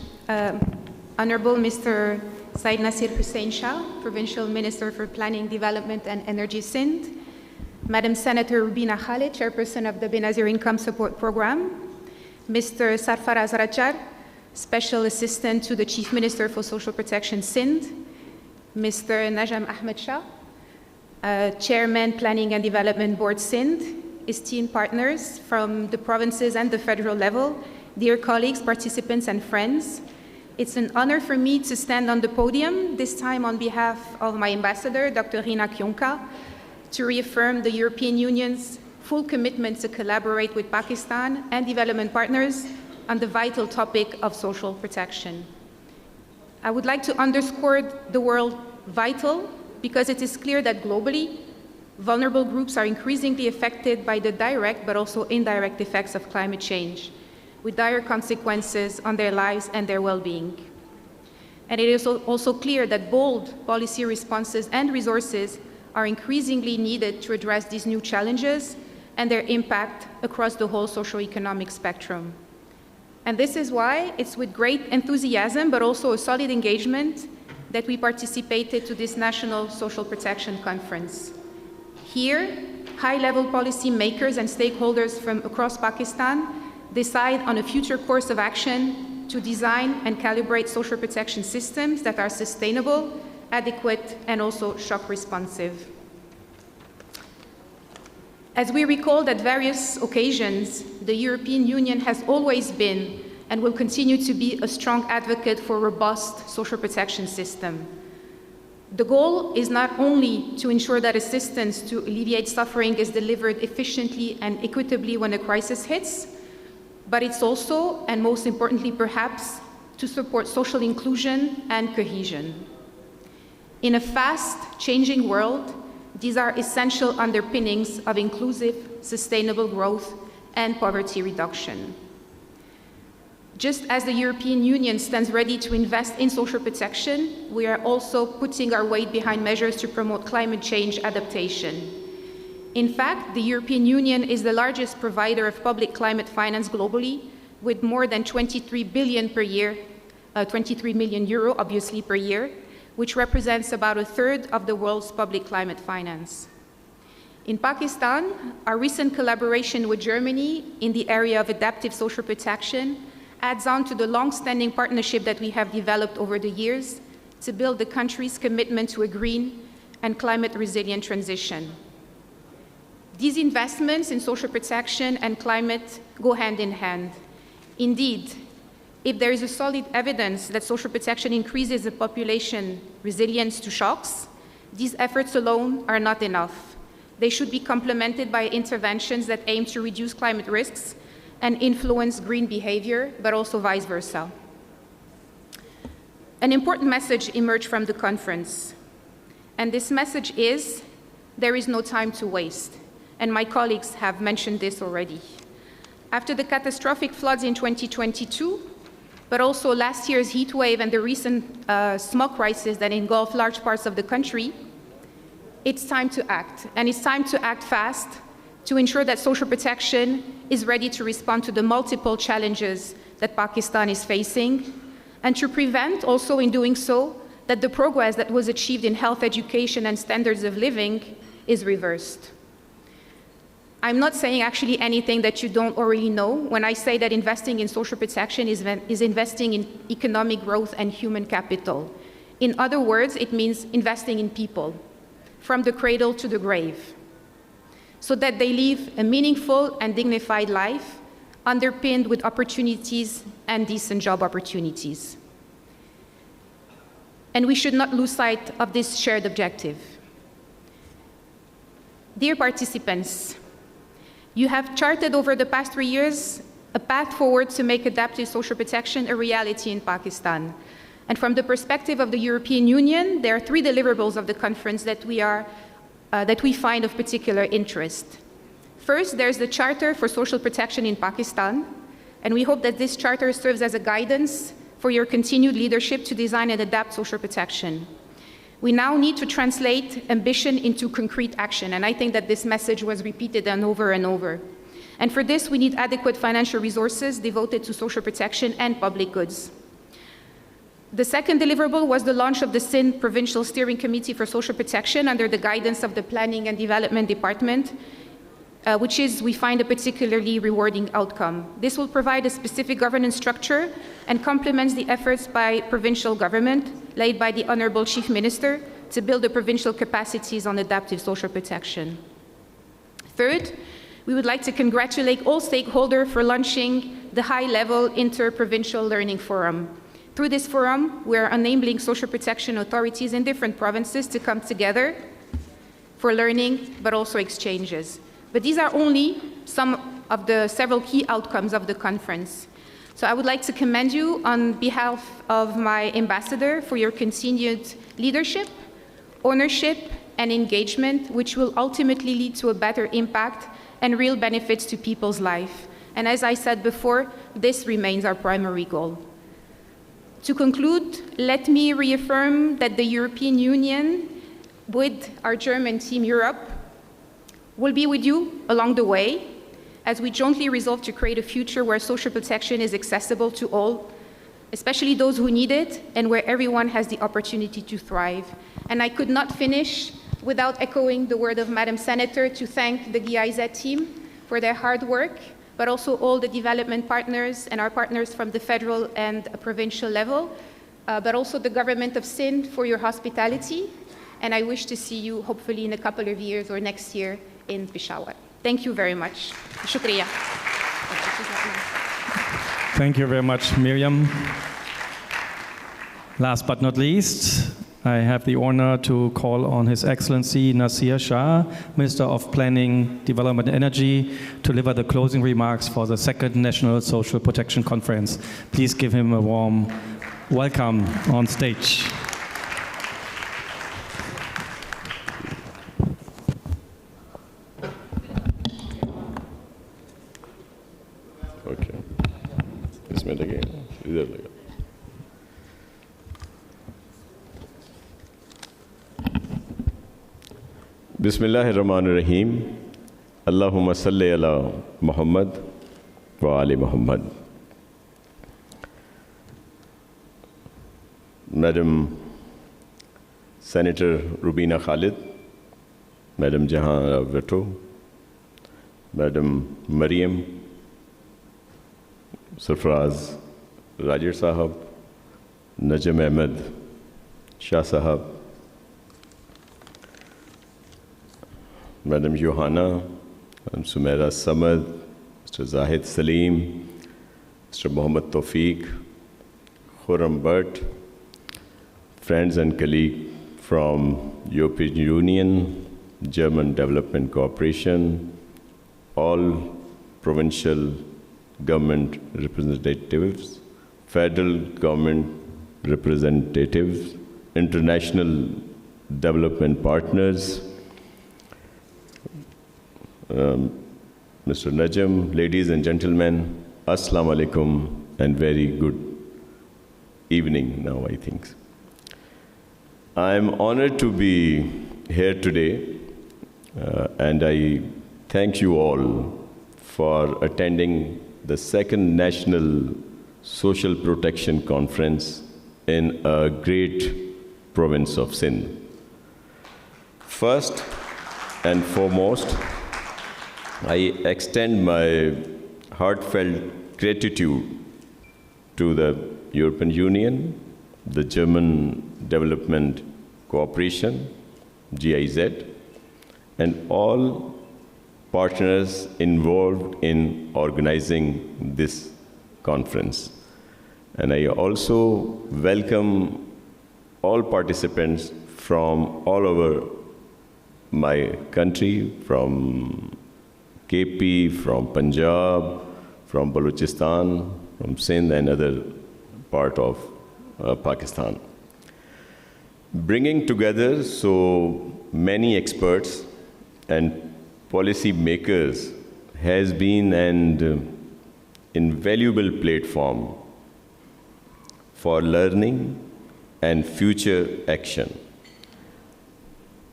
Honorable Mr. Said Nasir Hussain Shah, Provincial Minister for Planning, Development and Energy, Sindh. Madam Senator Rubina Khalid, Chairperson of the Benazir Income Support Program. Mr. Sarfaraz Rachar, Special Assistant to the Chief Minister for Social Protection, Sindh. Mr. Najam Ahmed Shah, Chairman, Planning and Development Board, Sindh. Esteemed partners from the provinces and the federal level, dear colleagues, participants, and friends. It's an honor for me to stand on the podium, this time on behalf of my ambassador, Dr. Rina Kionka, to reaffirm the European Union's full commitment to collaborate with Pakistan and development partners on the vital topic of social protection. I would like to underscore the word vital because it is clear that globally, vulnerable groups are increasingly affected by the direct but also indirect effects of climate change, with dire consequences on their lives and their well-being. And it is also clear that bold policy responses and resources are increasingly needed to address these new challenges and their impact across the whole socio-economic spectrum. And this is why it's with great enthusiasm, but also a solid engagement, that we participated to this National Social Protection Conference. Here, high-level policy makers and stakeholders from across Pakistan decide on a future course of action to design and calibrate social protection systems that are sustainable, adequate, and also shock responsive. As we recalled at various occasions, the European Union has always been and will continue to be a strong advocate for a robust social protection system. The goal is not only to ensure that assistance to alleviate suffering is delivered efficiently and equitably when a crisis hits, but it's also, and most importantly perhaps, to support social inclusion and cohesion. In a fast-changing world, these are essential underpinnings of inclusive, sustainable growth and poverty reduction. Just as the European Union stands ready to invest in social protection, we are also putting our weight behind measures to promote climate change adaptation. In fact, the European Union is the largest provider of public climate finance globally, with more than 23 billion per year, 23 million euro, obviously, per year, which represents about a third of the world's public climate finance. In Pakistan, our recent collaboration with Germany in the area of adaptive social protection adds on to the long-standing partnership that we have developed over the years to build the country's commitment to a green and climate-resilient transition. These investments in social protection and climate go hand in hand. Indeed, if there is a solid evidence that social protection increases the population resilience to shocks, these efforts alone are not enough. They should be complemented by interventions that aim to reduce climate risks and influence green behavior, but also vice versa. An important message emerged from the conference, and this message is, there is no time to waste, and my colleagues have mentioned this already. After the catastrophic floods in 2022, but also last year's heat wave and the recent smog crisis that engulfed large parts of the country, it's time to act, and it's time to act fast to ensure that social protection is ready to respond to the multiple challenges that Pakistan is facing, and to prevent also in doing so that the progress that was achieved in health education and standards of living is reversed. I'm not saying actually anything that you don't already know when I say that investing in social protection is investing in economic growth and human capital. In other words, it means investing in people, from the cradle to the grave, so that they live a meaningful and dignified life, underpinned with opportunities and decent job opportunities. And we should not lose sight of this shared objective. Dear participants, you have charted over the past 3 years a path forward to make adaptive social protection a reality in Pakistan. And from the perspective of the European Union, there are 3 deliverables of the conference that we find of particular interest. First, there's the Charter for Social Protection in Pakistan, and we hope that this charter serves as a guidance for your continued leadership to design and adapt social protection. We now need to translate ambition into concrete action, and I think that this message was repeated and over. And for this, we need adequate financial resources devoted to social protection and public goods. The second deliverable was the launch of the Sindh Provincial Steering Committee for Social Protection under the guidance of the Planning and Development Department, which is, we find, a particularly rewarding outcome. This will provide a specific governance structure and complements the efforts by provincial government, led by the Honorable Chief Minister, to build the provincial capacities on adaptive social protection. Third, we would like to congratulate all stakeholders for launching the high-level Inter-Provincial Learning Forum. Through this forum, we are enabling social protection authorities in different provinces to come together for learning, but also exchanges. But these are only some of the several key outcomes of the conference. So I would like to commend you on behalf of my ambassador for your continued leadership, ownership, and engagement, which will ultimately lead to a better impact and real benefits to people's life. And as I said before, this remains our primary goal. To conclude, let me reaffirm that the European Union, with our German Team Europe, will be with you along the way as we jointly resolve to create a future where social protection is accessible to all, especially those who need it, and where everyone has the opportunity to thrive. And I could not finish without echoing the word of Madam Senator to thank the GIZ team for their hard work, but also all the development partners and our partners from the federal and provincial level, but also the government of Sindh for your hospitality. And I wish to see you hopefully in a couple of years or next year in Peshawar. Thank you very much. Shukriya. Thank you very much, Miriam. Last but not least, I have the honor to call on His Excellency Nasir Shah, Minister of Planning, Development and Energy, to deliver the closing remarks for the second National Social Protection Conference. Please give him a warm welcome on stage. Okay. इसमें लगे, इधर लगा. Bismillahirrahmanirrahim. Allahumma salli ala Muhammad wa ali Muhammad. Madam Senator Rubina Khalid, Madam Jahan Veto, Madam Mariam, Sarfraz Rajer Sahab, Najam Ahmed Shah Sahab, Madam Johanna, Madam Sumaira Samad, Mr. Zahid Salim, Mr. Muhammad Tawfiq, Khurram Bhatt, friends and colleagues from European Union, German Development Corporation, all provincial government representatives, federal government representatives, international development partners, Mr. Najam, ladies and gentlemen, Assalamu alaikum and very good evening now, I think. I am honored to be here today and I thank you all for attending the second National Social Protection Conference in a great province of Sindh. First and foremost, I extend my heartfelt gratitude to the European Union, the German Development Corporation, GIZ, and all partners involved in organizing this conference. And I also welcome all participants from all over my country, from KP, from Punjab, from Balochistan, from Sindh and other part of Pakistan. Bringing together so many experts and policy makers has been an invaluable platform for learning and future action.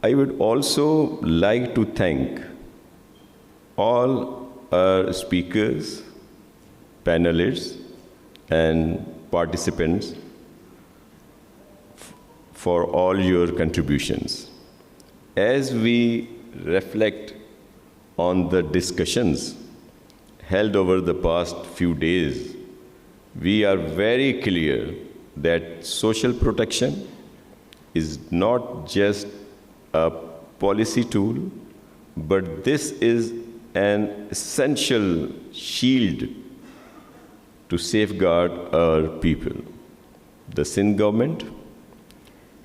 I would also like to thank all our speakers, panelists, and participants for all your contributions. As we reflect on the discussions held over the past few days, we are very clear that social protection is not just a policy tool, but this is an essential shield to safeguard our people. The Sindh government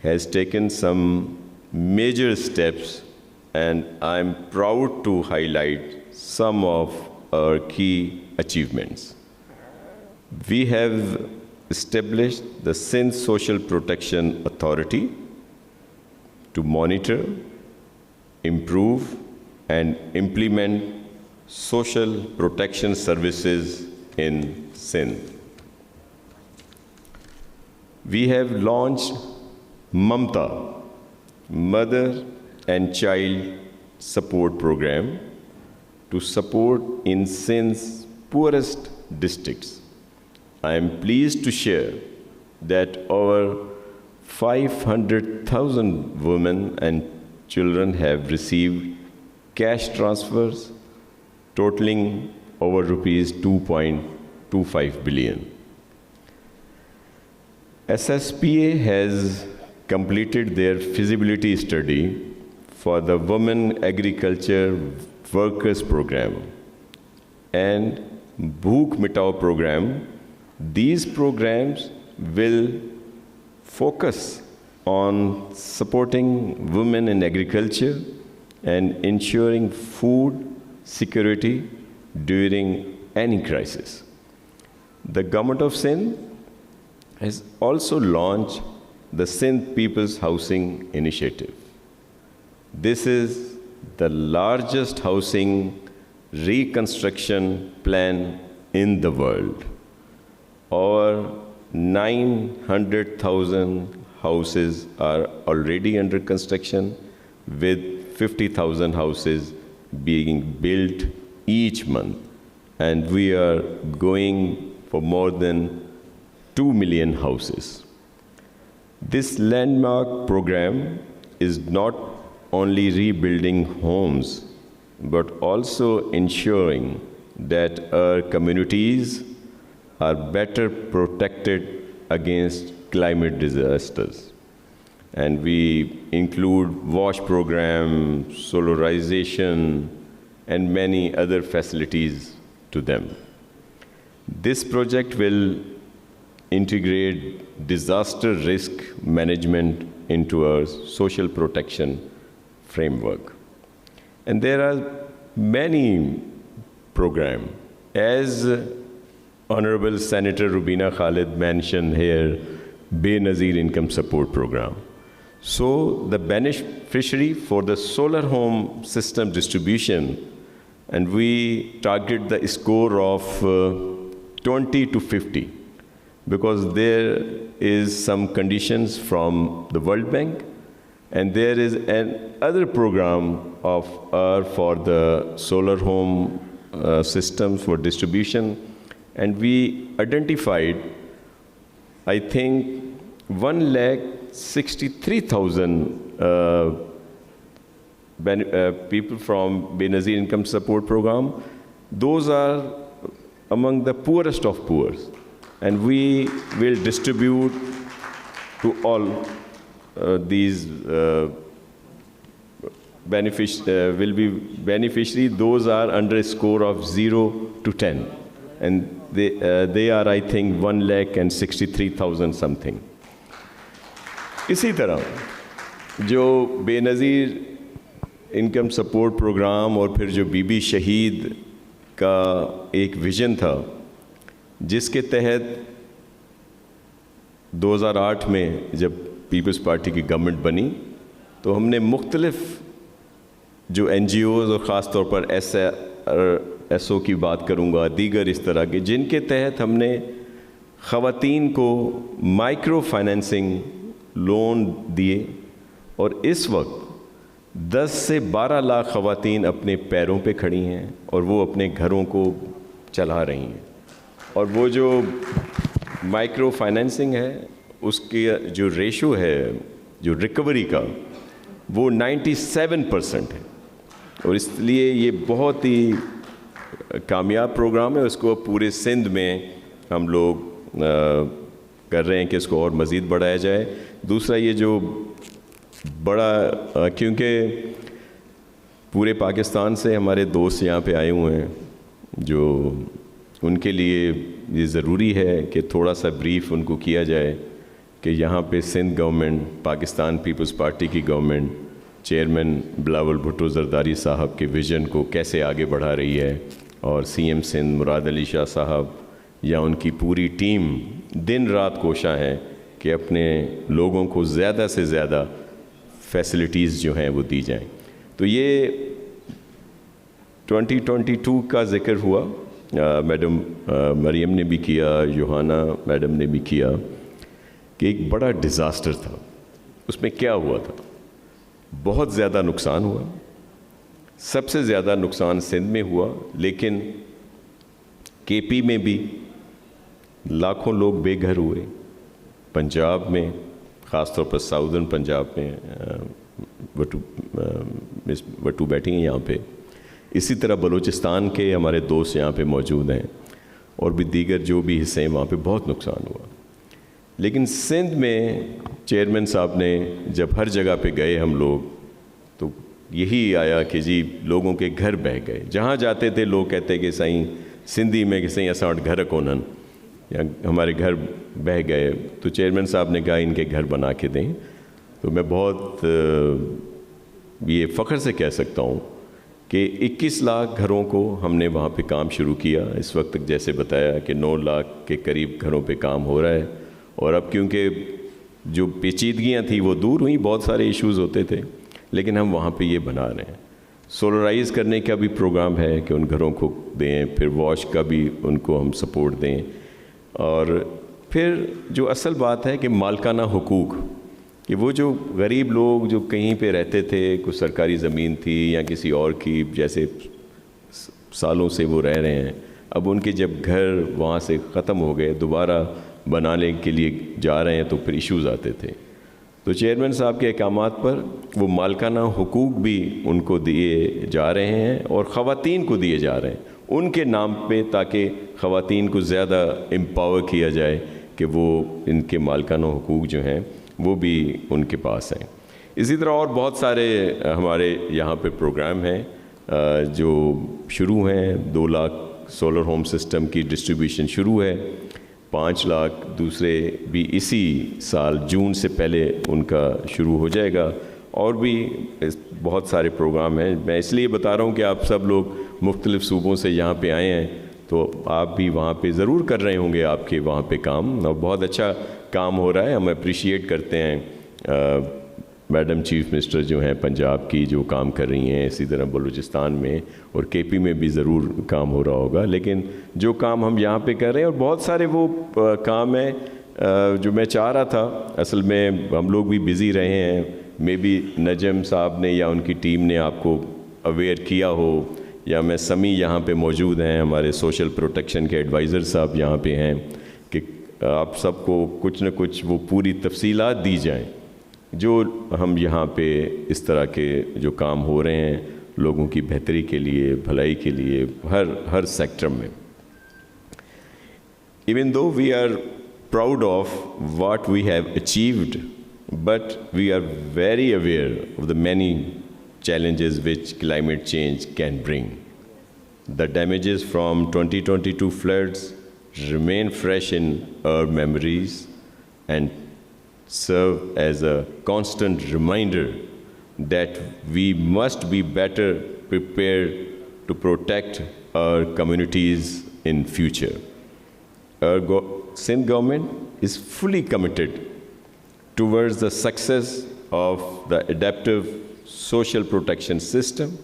has taken some major steps, and I'm proud to highlight some of our key achievements. We have established the Sindh Social Protection Authority to monitor, improve, and implement social protection services in Sindh. We have launched Mamta, Mother and Child Support Program, to support in Sindh's poorest districts. I am pleased to share that over 500,000 women and children have received cash transfers totaling over rupees 2.25 billion. SSPA has completed their feasibility study for the Women Agriculture Workers Program and Bhook Mitao program. These programs will focus on supporting women in agriculture and ensuring food security during any crisis. The government of Sindh has also launched the Sindh People's Housing Initiative. This is the largest housing reconstruction plan in the world. Over 900,000 houses are already under construction, with 50,000 houses being built each month. And we are going for more than 2 million houses. This landmark program is not only rebuilding homes, but also ensuring that our communities are better protected against climate disasters. And we include wash program, solarization, and many other facilities to them. This project will integrate disaster risk management into our social protection framework. And there are many programs. As Honorable Senator Rubina Khalid mentioned here, Benazir Income Support Program. So the beneficiary for the solar home system distribution, and we target the score of 20 to 50, because there is some conditions from the World Bank, and there is another program of for the solar home systems for distribution, and we identified, I think, 163,000 people from Benazir Income Support Program. Those are among the poorest of poor, and we will distribute to all these will be beneficiary. Those are under a score of 0 to 10, and they are, I think, 163,000 something. इसी तरह जो Benazir income support programme और फिर जो बीबी शहीद का एक vision था, जिसके तहत 2008 में जब पीपल्स पार्टी की गवर्नमेंट बनी, तो हमने मुख्तलिफ जो NGOs और ख़ास तौर पर SO की बात करूँगा, दीगर इस तरह के, जिनके तहत हमने ख़वातीन को माइक्रो फाइनेंसिंग लोन दिए, और इस वक्त 10 से 12 लाख ख़वातीन अपने पैरों पे खड़ी हैं और वो अपने घरों को चला रही हैं। और वो जो माइक्रो फाइनेंसिंग है, उसके जो रेशो है जो रिकवरी का, वो 97% है, और इसलिए ये बहुत ही कामयाब प्रोग्राम है। उसको पूरे सिंध में हम लोग कर रहे हैं कि इसको और मज़ीद बढ़ाया जाए। दूसरा, ये जो बड़ा, क्योंकि पूरे पाकिस्तान से हमारे दोस्त यहाँ पे आए हुए हैं, जो उनके लिए ये ज़रूरी है कि थोड़ा सा ब्रीफ उनको किया जाए कि यहाँ पे Sindh government, Pakistan Peoples Party की गवर्नमेंट, चेयरमैन बिलावल भुट्टो ज़रदारी साहब के विज़न को कैसे आगे बढ़ा रही है, और CM सिंध मुराद अली शाह साहब या उनकी पूरी टीम दिन रात कोशा है कि अपने लोगों को ज़्यादा से ज़्यादा फैसिलिटीज़ जो हैं वो दी जाएं। तो ये 2022 का ज़िक्र हुआ, मैडम मरियम ने भी किया, योहाना मैडम ने भी किया, कि एक बड़ा डिज़ास्टर था। उसमें क्या हुआ था? बहुत ज़्यादा नुकसान हुआ। सबसे ज़्यादा नुकसान सिंध में हुआ, लेकिन KP में भी लाखों लोग बेघर हुए। पंजाब में, ख़ास तौर पर साउदर्न पंजाब में, वटू बैठी हैं यहाँ पे। इसी तरह बलूचिस्तान के हमारे दोस्त यहाँ पे मौजूद हैं, और भी दीगर जो भी हिस्से हैं, वहाँ पे बहुत नुकसान हुआ। लेकिन सिंध में चेयरमैन साहब ने जब हर जगह पे गए हम लोग, तो यही आया कि जी लोगों के घर बह गए। जहाँ जाते थे लोग कहते कि साईं सिंधी में कि साईं असां वटि घर कोन्हनि, या हमारे घर बह गए। तो चेयरमैन साहब ने कहा इनके घर बना के दें। तो मैं बहुत ये फ़ख्र से कह सकता हूँ कि 21 लाख घरों को हमने वहाँ पे काम शुरू किया। इस वक्त तक जैसे बताया कि 9 लाख के करीब घरों पे काम हो रहा है, और अब क्योंकि जो पेचीदगियाँ थी वो दूर हुई, बहुत सारे इश्यूज़ होते थे, लेकिन हम वहाँ पे ये बना रहे हैं। सोलराइज़ करने का भी प्रोग्राम है कि उन घरों को दें, फिर वॉश का भी उनको हम सपोर्ट दें, और फिर जो असल बात है कि मालकाना हुकूक, कि वो जो गरीब लोग जो कहीं पे रहते थे, कुछ सरकारी ज़मीन थी या किसी और की, जैसे सालों से वो रह रहे हैं, अब उनके जब घर वहाँ से ख़त्म हो गए, दोबारा बनाने के लिए जा रहे हैं तो फिर इश्यूज़ आते थे। तो चेयरमैन साहब के अहकामात पर वो मालकाना हुकूक भी उनको दिए जा रहे हैं और ख़वातीन को दिए जा रहे हैं उनके नाम पे, ताकि ख़वातीन को ज़्यादा एम्पावर किया जाए कि वो इनके मालकाना हुकूक जो हैं वो भी उनके पास हैं। इसी तरह और बहुत सारे हमारे यहाँ पे प्रोग्राम हैं जो शुरू हैं। 2 लाख सोलर होम सिस्टम की डिस्ट्रीब्यूशन शुरू है, 5 लाख दूसरे भी इसी साल जून से पहले उनका शुरू हो जाएगा, और भी बहुत सारे प्रोग्राम हैं। मैं इसलिए बता रहा हूँ कि आप सब लोग मुख्तलिफ़ सूबों से यहाँ पे आए हैं, तो आप भी वहाँ पे ज़रूर कर रहे होंगे आपके वहाँ पे काम, और बहुत अच्छा काम हो रहा है। हम अप्रिशिएट करते हैं मैडम चीफ़ मिनिस्टर जो हैं पंजाब की, जो काम कर रही हैं, इसी तरह बलूचिस्तान में और केपी में भी ज़रूर काम हो रहा होगा, लेकिन जो काम हम यहाँ पे कर रहे हैं, और बहुत सारे वो काम हैं जो मैं चाह रहा था। असल में हम लोग भी बिज़ी रहे हैं, मे बी नजम साहब ने या उनकी टीम ने आपको अवेयर किया हो, या मैं समी यहाँ पे मौजूद हैं, हमारे सोशल प्रोटेक्शन के एडवाइज़र साहब यहाँ पे हैं, कि आप सबको कुछ न कुछ वो पूरी तफसीलात दी जाएं जो हम यहाँ पे इस तरह के जो काम हो रहे हैं लोगों की बेहतरी के लिए, भलाई के लिए, हर सेक्टर में। Even though we are proud of what we have achieved, but we are very aware of the many challenges which climate change can bring. The damages from 2022 floods remain fresh in our memories and serve as a constant reminder that we must be better prepared to protect our communities in future. Our Sindh government is fully committed towards the success of the adaptive social protection system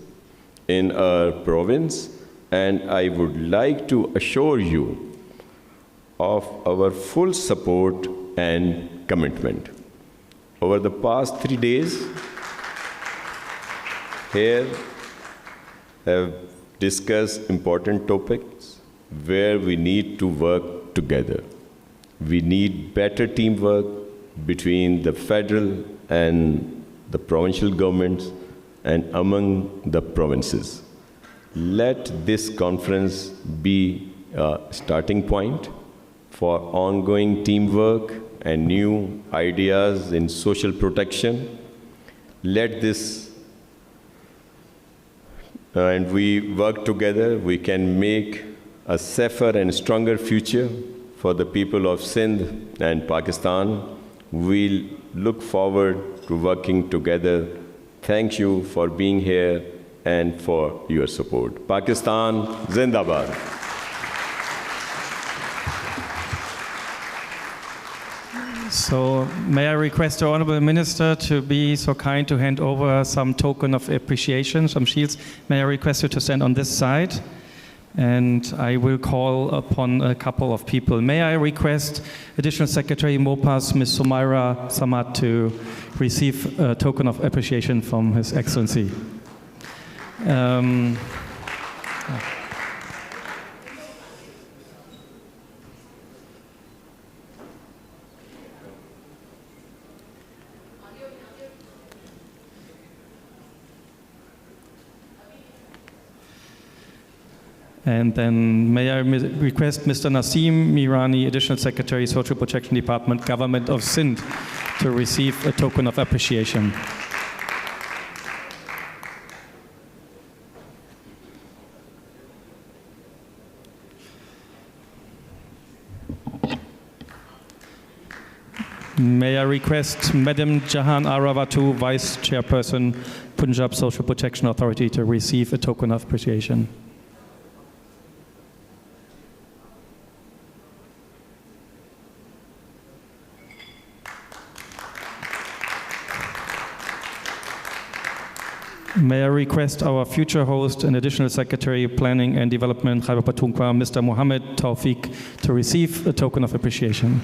in our province, and I would like to assure you of our full support and commitment. Over the past 3 days, here have discussed important topics where we need to work together. We need better teamwork between the federal and the provincial governments and among the provinces. Let this conference be a starting point for ongoing teamwork and new ideas in social protection. Let this, and we work together, we can make a safer and stronger future for the people of Sindh and Pakistan. We'll look forward to working together. Thank you for being here and for your support. Pakistan Zindabad. So may I request the Honourable Minister to be so kind to hand over some token of appreciation, some shields. May I request you to stand on this side? And I will call upon a couple of people. May I request Additional Secretary Mopas, Ms. Sumaira Samad, to receive a token of appreciation from His Excellency. And then may I request Mr. Naseem Mirani, Additional Secretary, Social Protection Department, Government of Sindh, to receive a token of appreciation. May I request Madam Jahan Arawatu, Vice Chairperson, Punjab Social Protection Authority, to receive a token of appreciation. May I request our future host and additional Secretary, Planning and Development, Khyber Pakhtunkhwa, Mr. Mohammed Tawfiq, to receive a token of appreciation.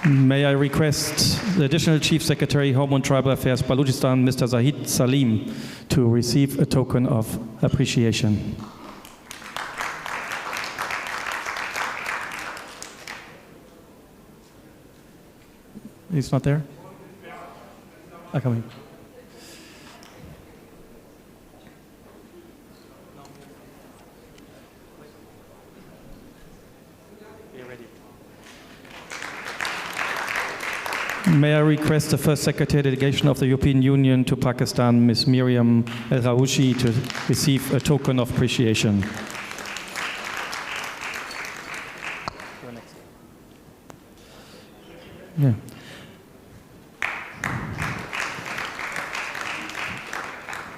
May I request the Additional Chief Secretary, Home and Tribal Affairs, Balochistan, Mr. Zahid Salim, to receive a token of appreciation. He's not there? I come in. May I request the First Secretary Delegation of the European Union to Pakistan, Ms. Miriam El-Rawushi, to receive a token of appreciation. Yeah.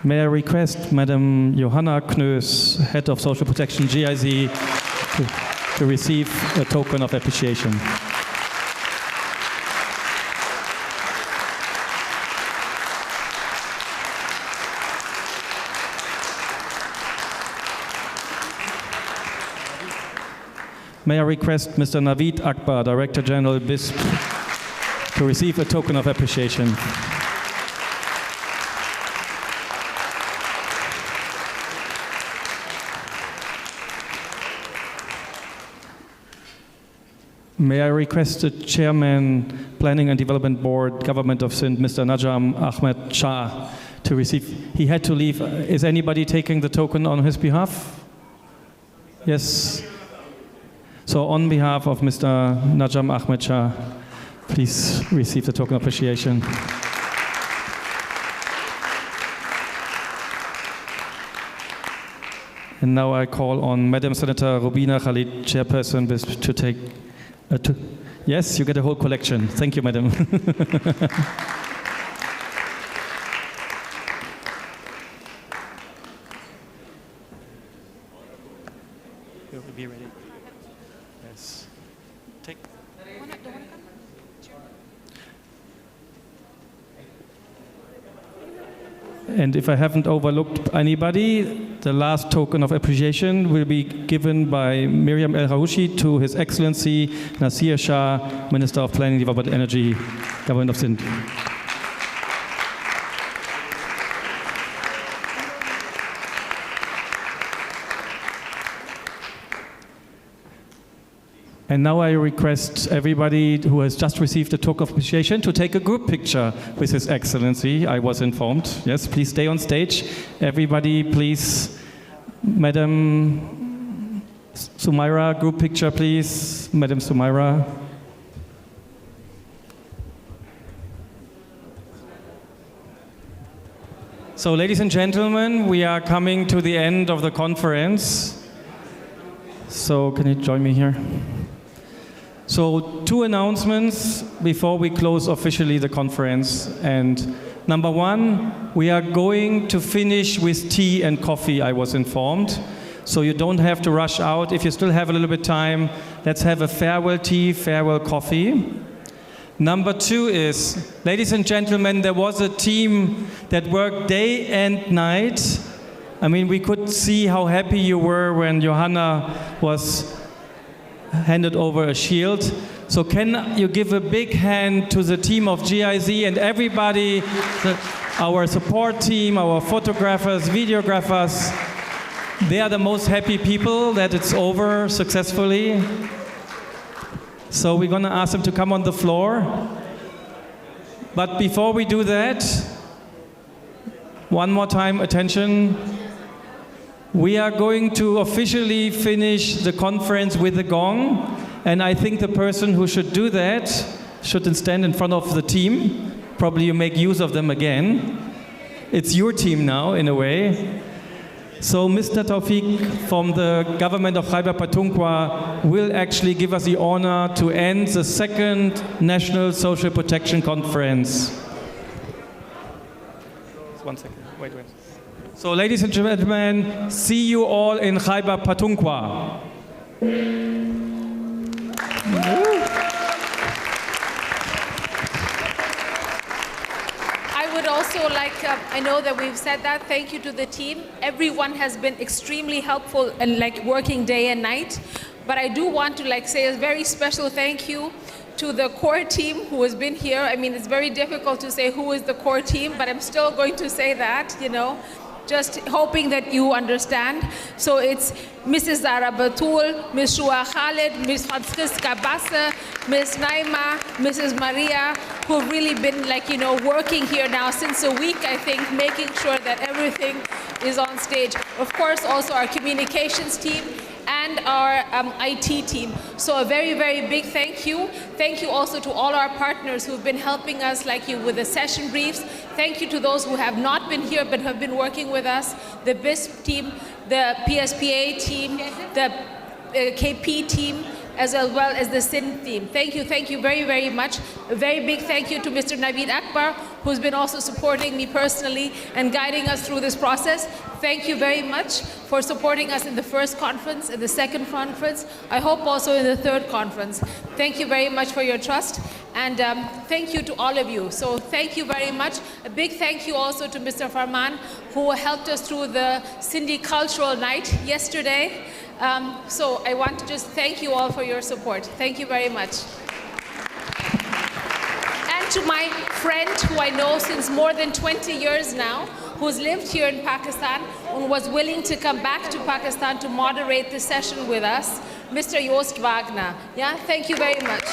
May I request Madam Johanna Knös, Head of Social Protection, GIZ, to receive a token of appreciation. May I request Mr. Naveed Akbar, Director General, BISP, to receive a token of appreciation. May I request the Chairman, Planning and Development Board, Government of Sindh, Mr. Najam Ahmed Shah, to receive. He had to leave. Is anybody taking the token on his behalf? Yes. So on behalf of Mr. Najam Ahmed Shah, please receive the token of appreciation. And now I call on Madam Senator Rubina Khalid, Chairperson, to take yes, you get a whole collection. Thank you, Madam. You'll be ready. Yes. Take. And if I haven't overlooked anybody, the last token of appreciation will be given by Miriam El-Rawushi to His Excellency Nasir Shah, Minister of Planning, Development and Energy, Government of Sindh. And now I request everybody who has just received a token of appreciation to take a group picture with His Excellency. I was informed. Yes, please stay on stage. Everybody, please. Madam Sumaira, group picture, please. Madam Sumaira. So, ladies and gentlemen, we are coming to the end of the conference. So, can you join me here? So, two announcements before we close officially the conference. And number one, we are going to finish with tea and coffee, I was informed. So you don't have to rush out. If you still have a little bit of time, let's have a farewell tea, farewell coffee. Number two is, ladies and gentlemen, there was a team that worked day and night. I mean, we could see how happy you were when Johanna was handed over a shield. So can you give a big hand to the team of GIZ and everybody, our support team, our photographers, videographers. They are the most happy people that it's over successfully. So we're going to ask them to come on the floor. But before we do that, one more time, attention. We are going to officially finish the conference with the gong, and I think the person who should do that should stand in front of the team. Probably you make use of them again. it's your team now, in a way. So Mr. Tawfiq from the government of Khyber Pakhtunkhwa will actually give us the honor to end the second National Social Protection Conference. One second, wait. So ladies and gentlemen, see you all in Khyber Pakhtunkhwa. I would also like, I know that we've said that, thank you to the team. Everyone has been extremely helpful and working day and night. But I do want to say a very special thank you to the core team who has been here. I mean, it's very difficult to say who is the core team, but I'm still going to say that, just hoping that you understand. So it's Mrs. Zara Batul, Ms. Shua Khalid, Ms. Franziska Basse, Ms. Naima, Mrs. Maria, who have really been working here now since a week, I think, making sure that everything is on stage. Of course, also our communications team and our IT team. So a very, very big thank you. Thank you also to all our partners who've been helping us with the session briefs. Thank you to those who have not been here but have been working with us, the BISP team, the PSPA team, the KP team, as well as the SIN team. Thank you very, very much. A very big thank you to Mr. Naveed Akbar, who's been also supporting me personally and guiding us through this process. Thank you very much for supporting us in the first conference, in the second conference, I hope also in the third conference. Thank you very much for your trust, and thank you to all of you. So thank you very much. A big thank you also to Mr. Farman, who helped us through the Sindhi Cultural Night yesterday. So I want to just thank you all for your support. Thank you very much. And to my friend who I know since more than 20 years now, who's lived here in Pakistan and was willing to come back to Pakistan to moderate this session with us, Mr. Joost Wagner. Yeah, thank you very much.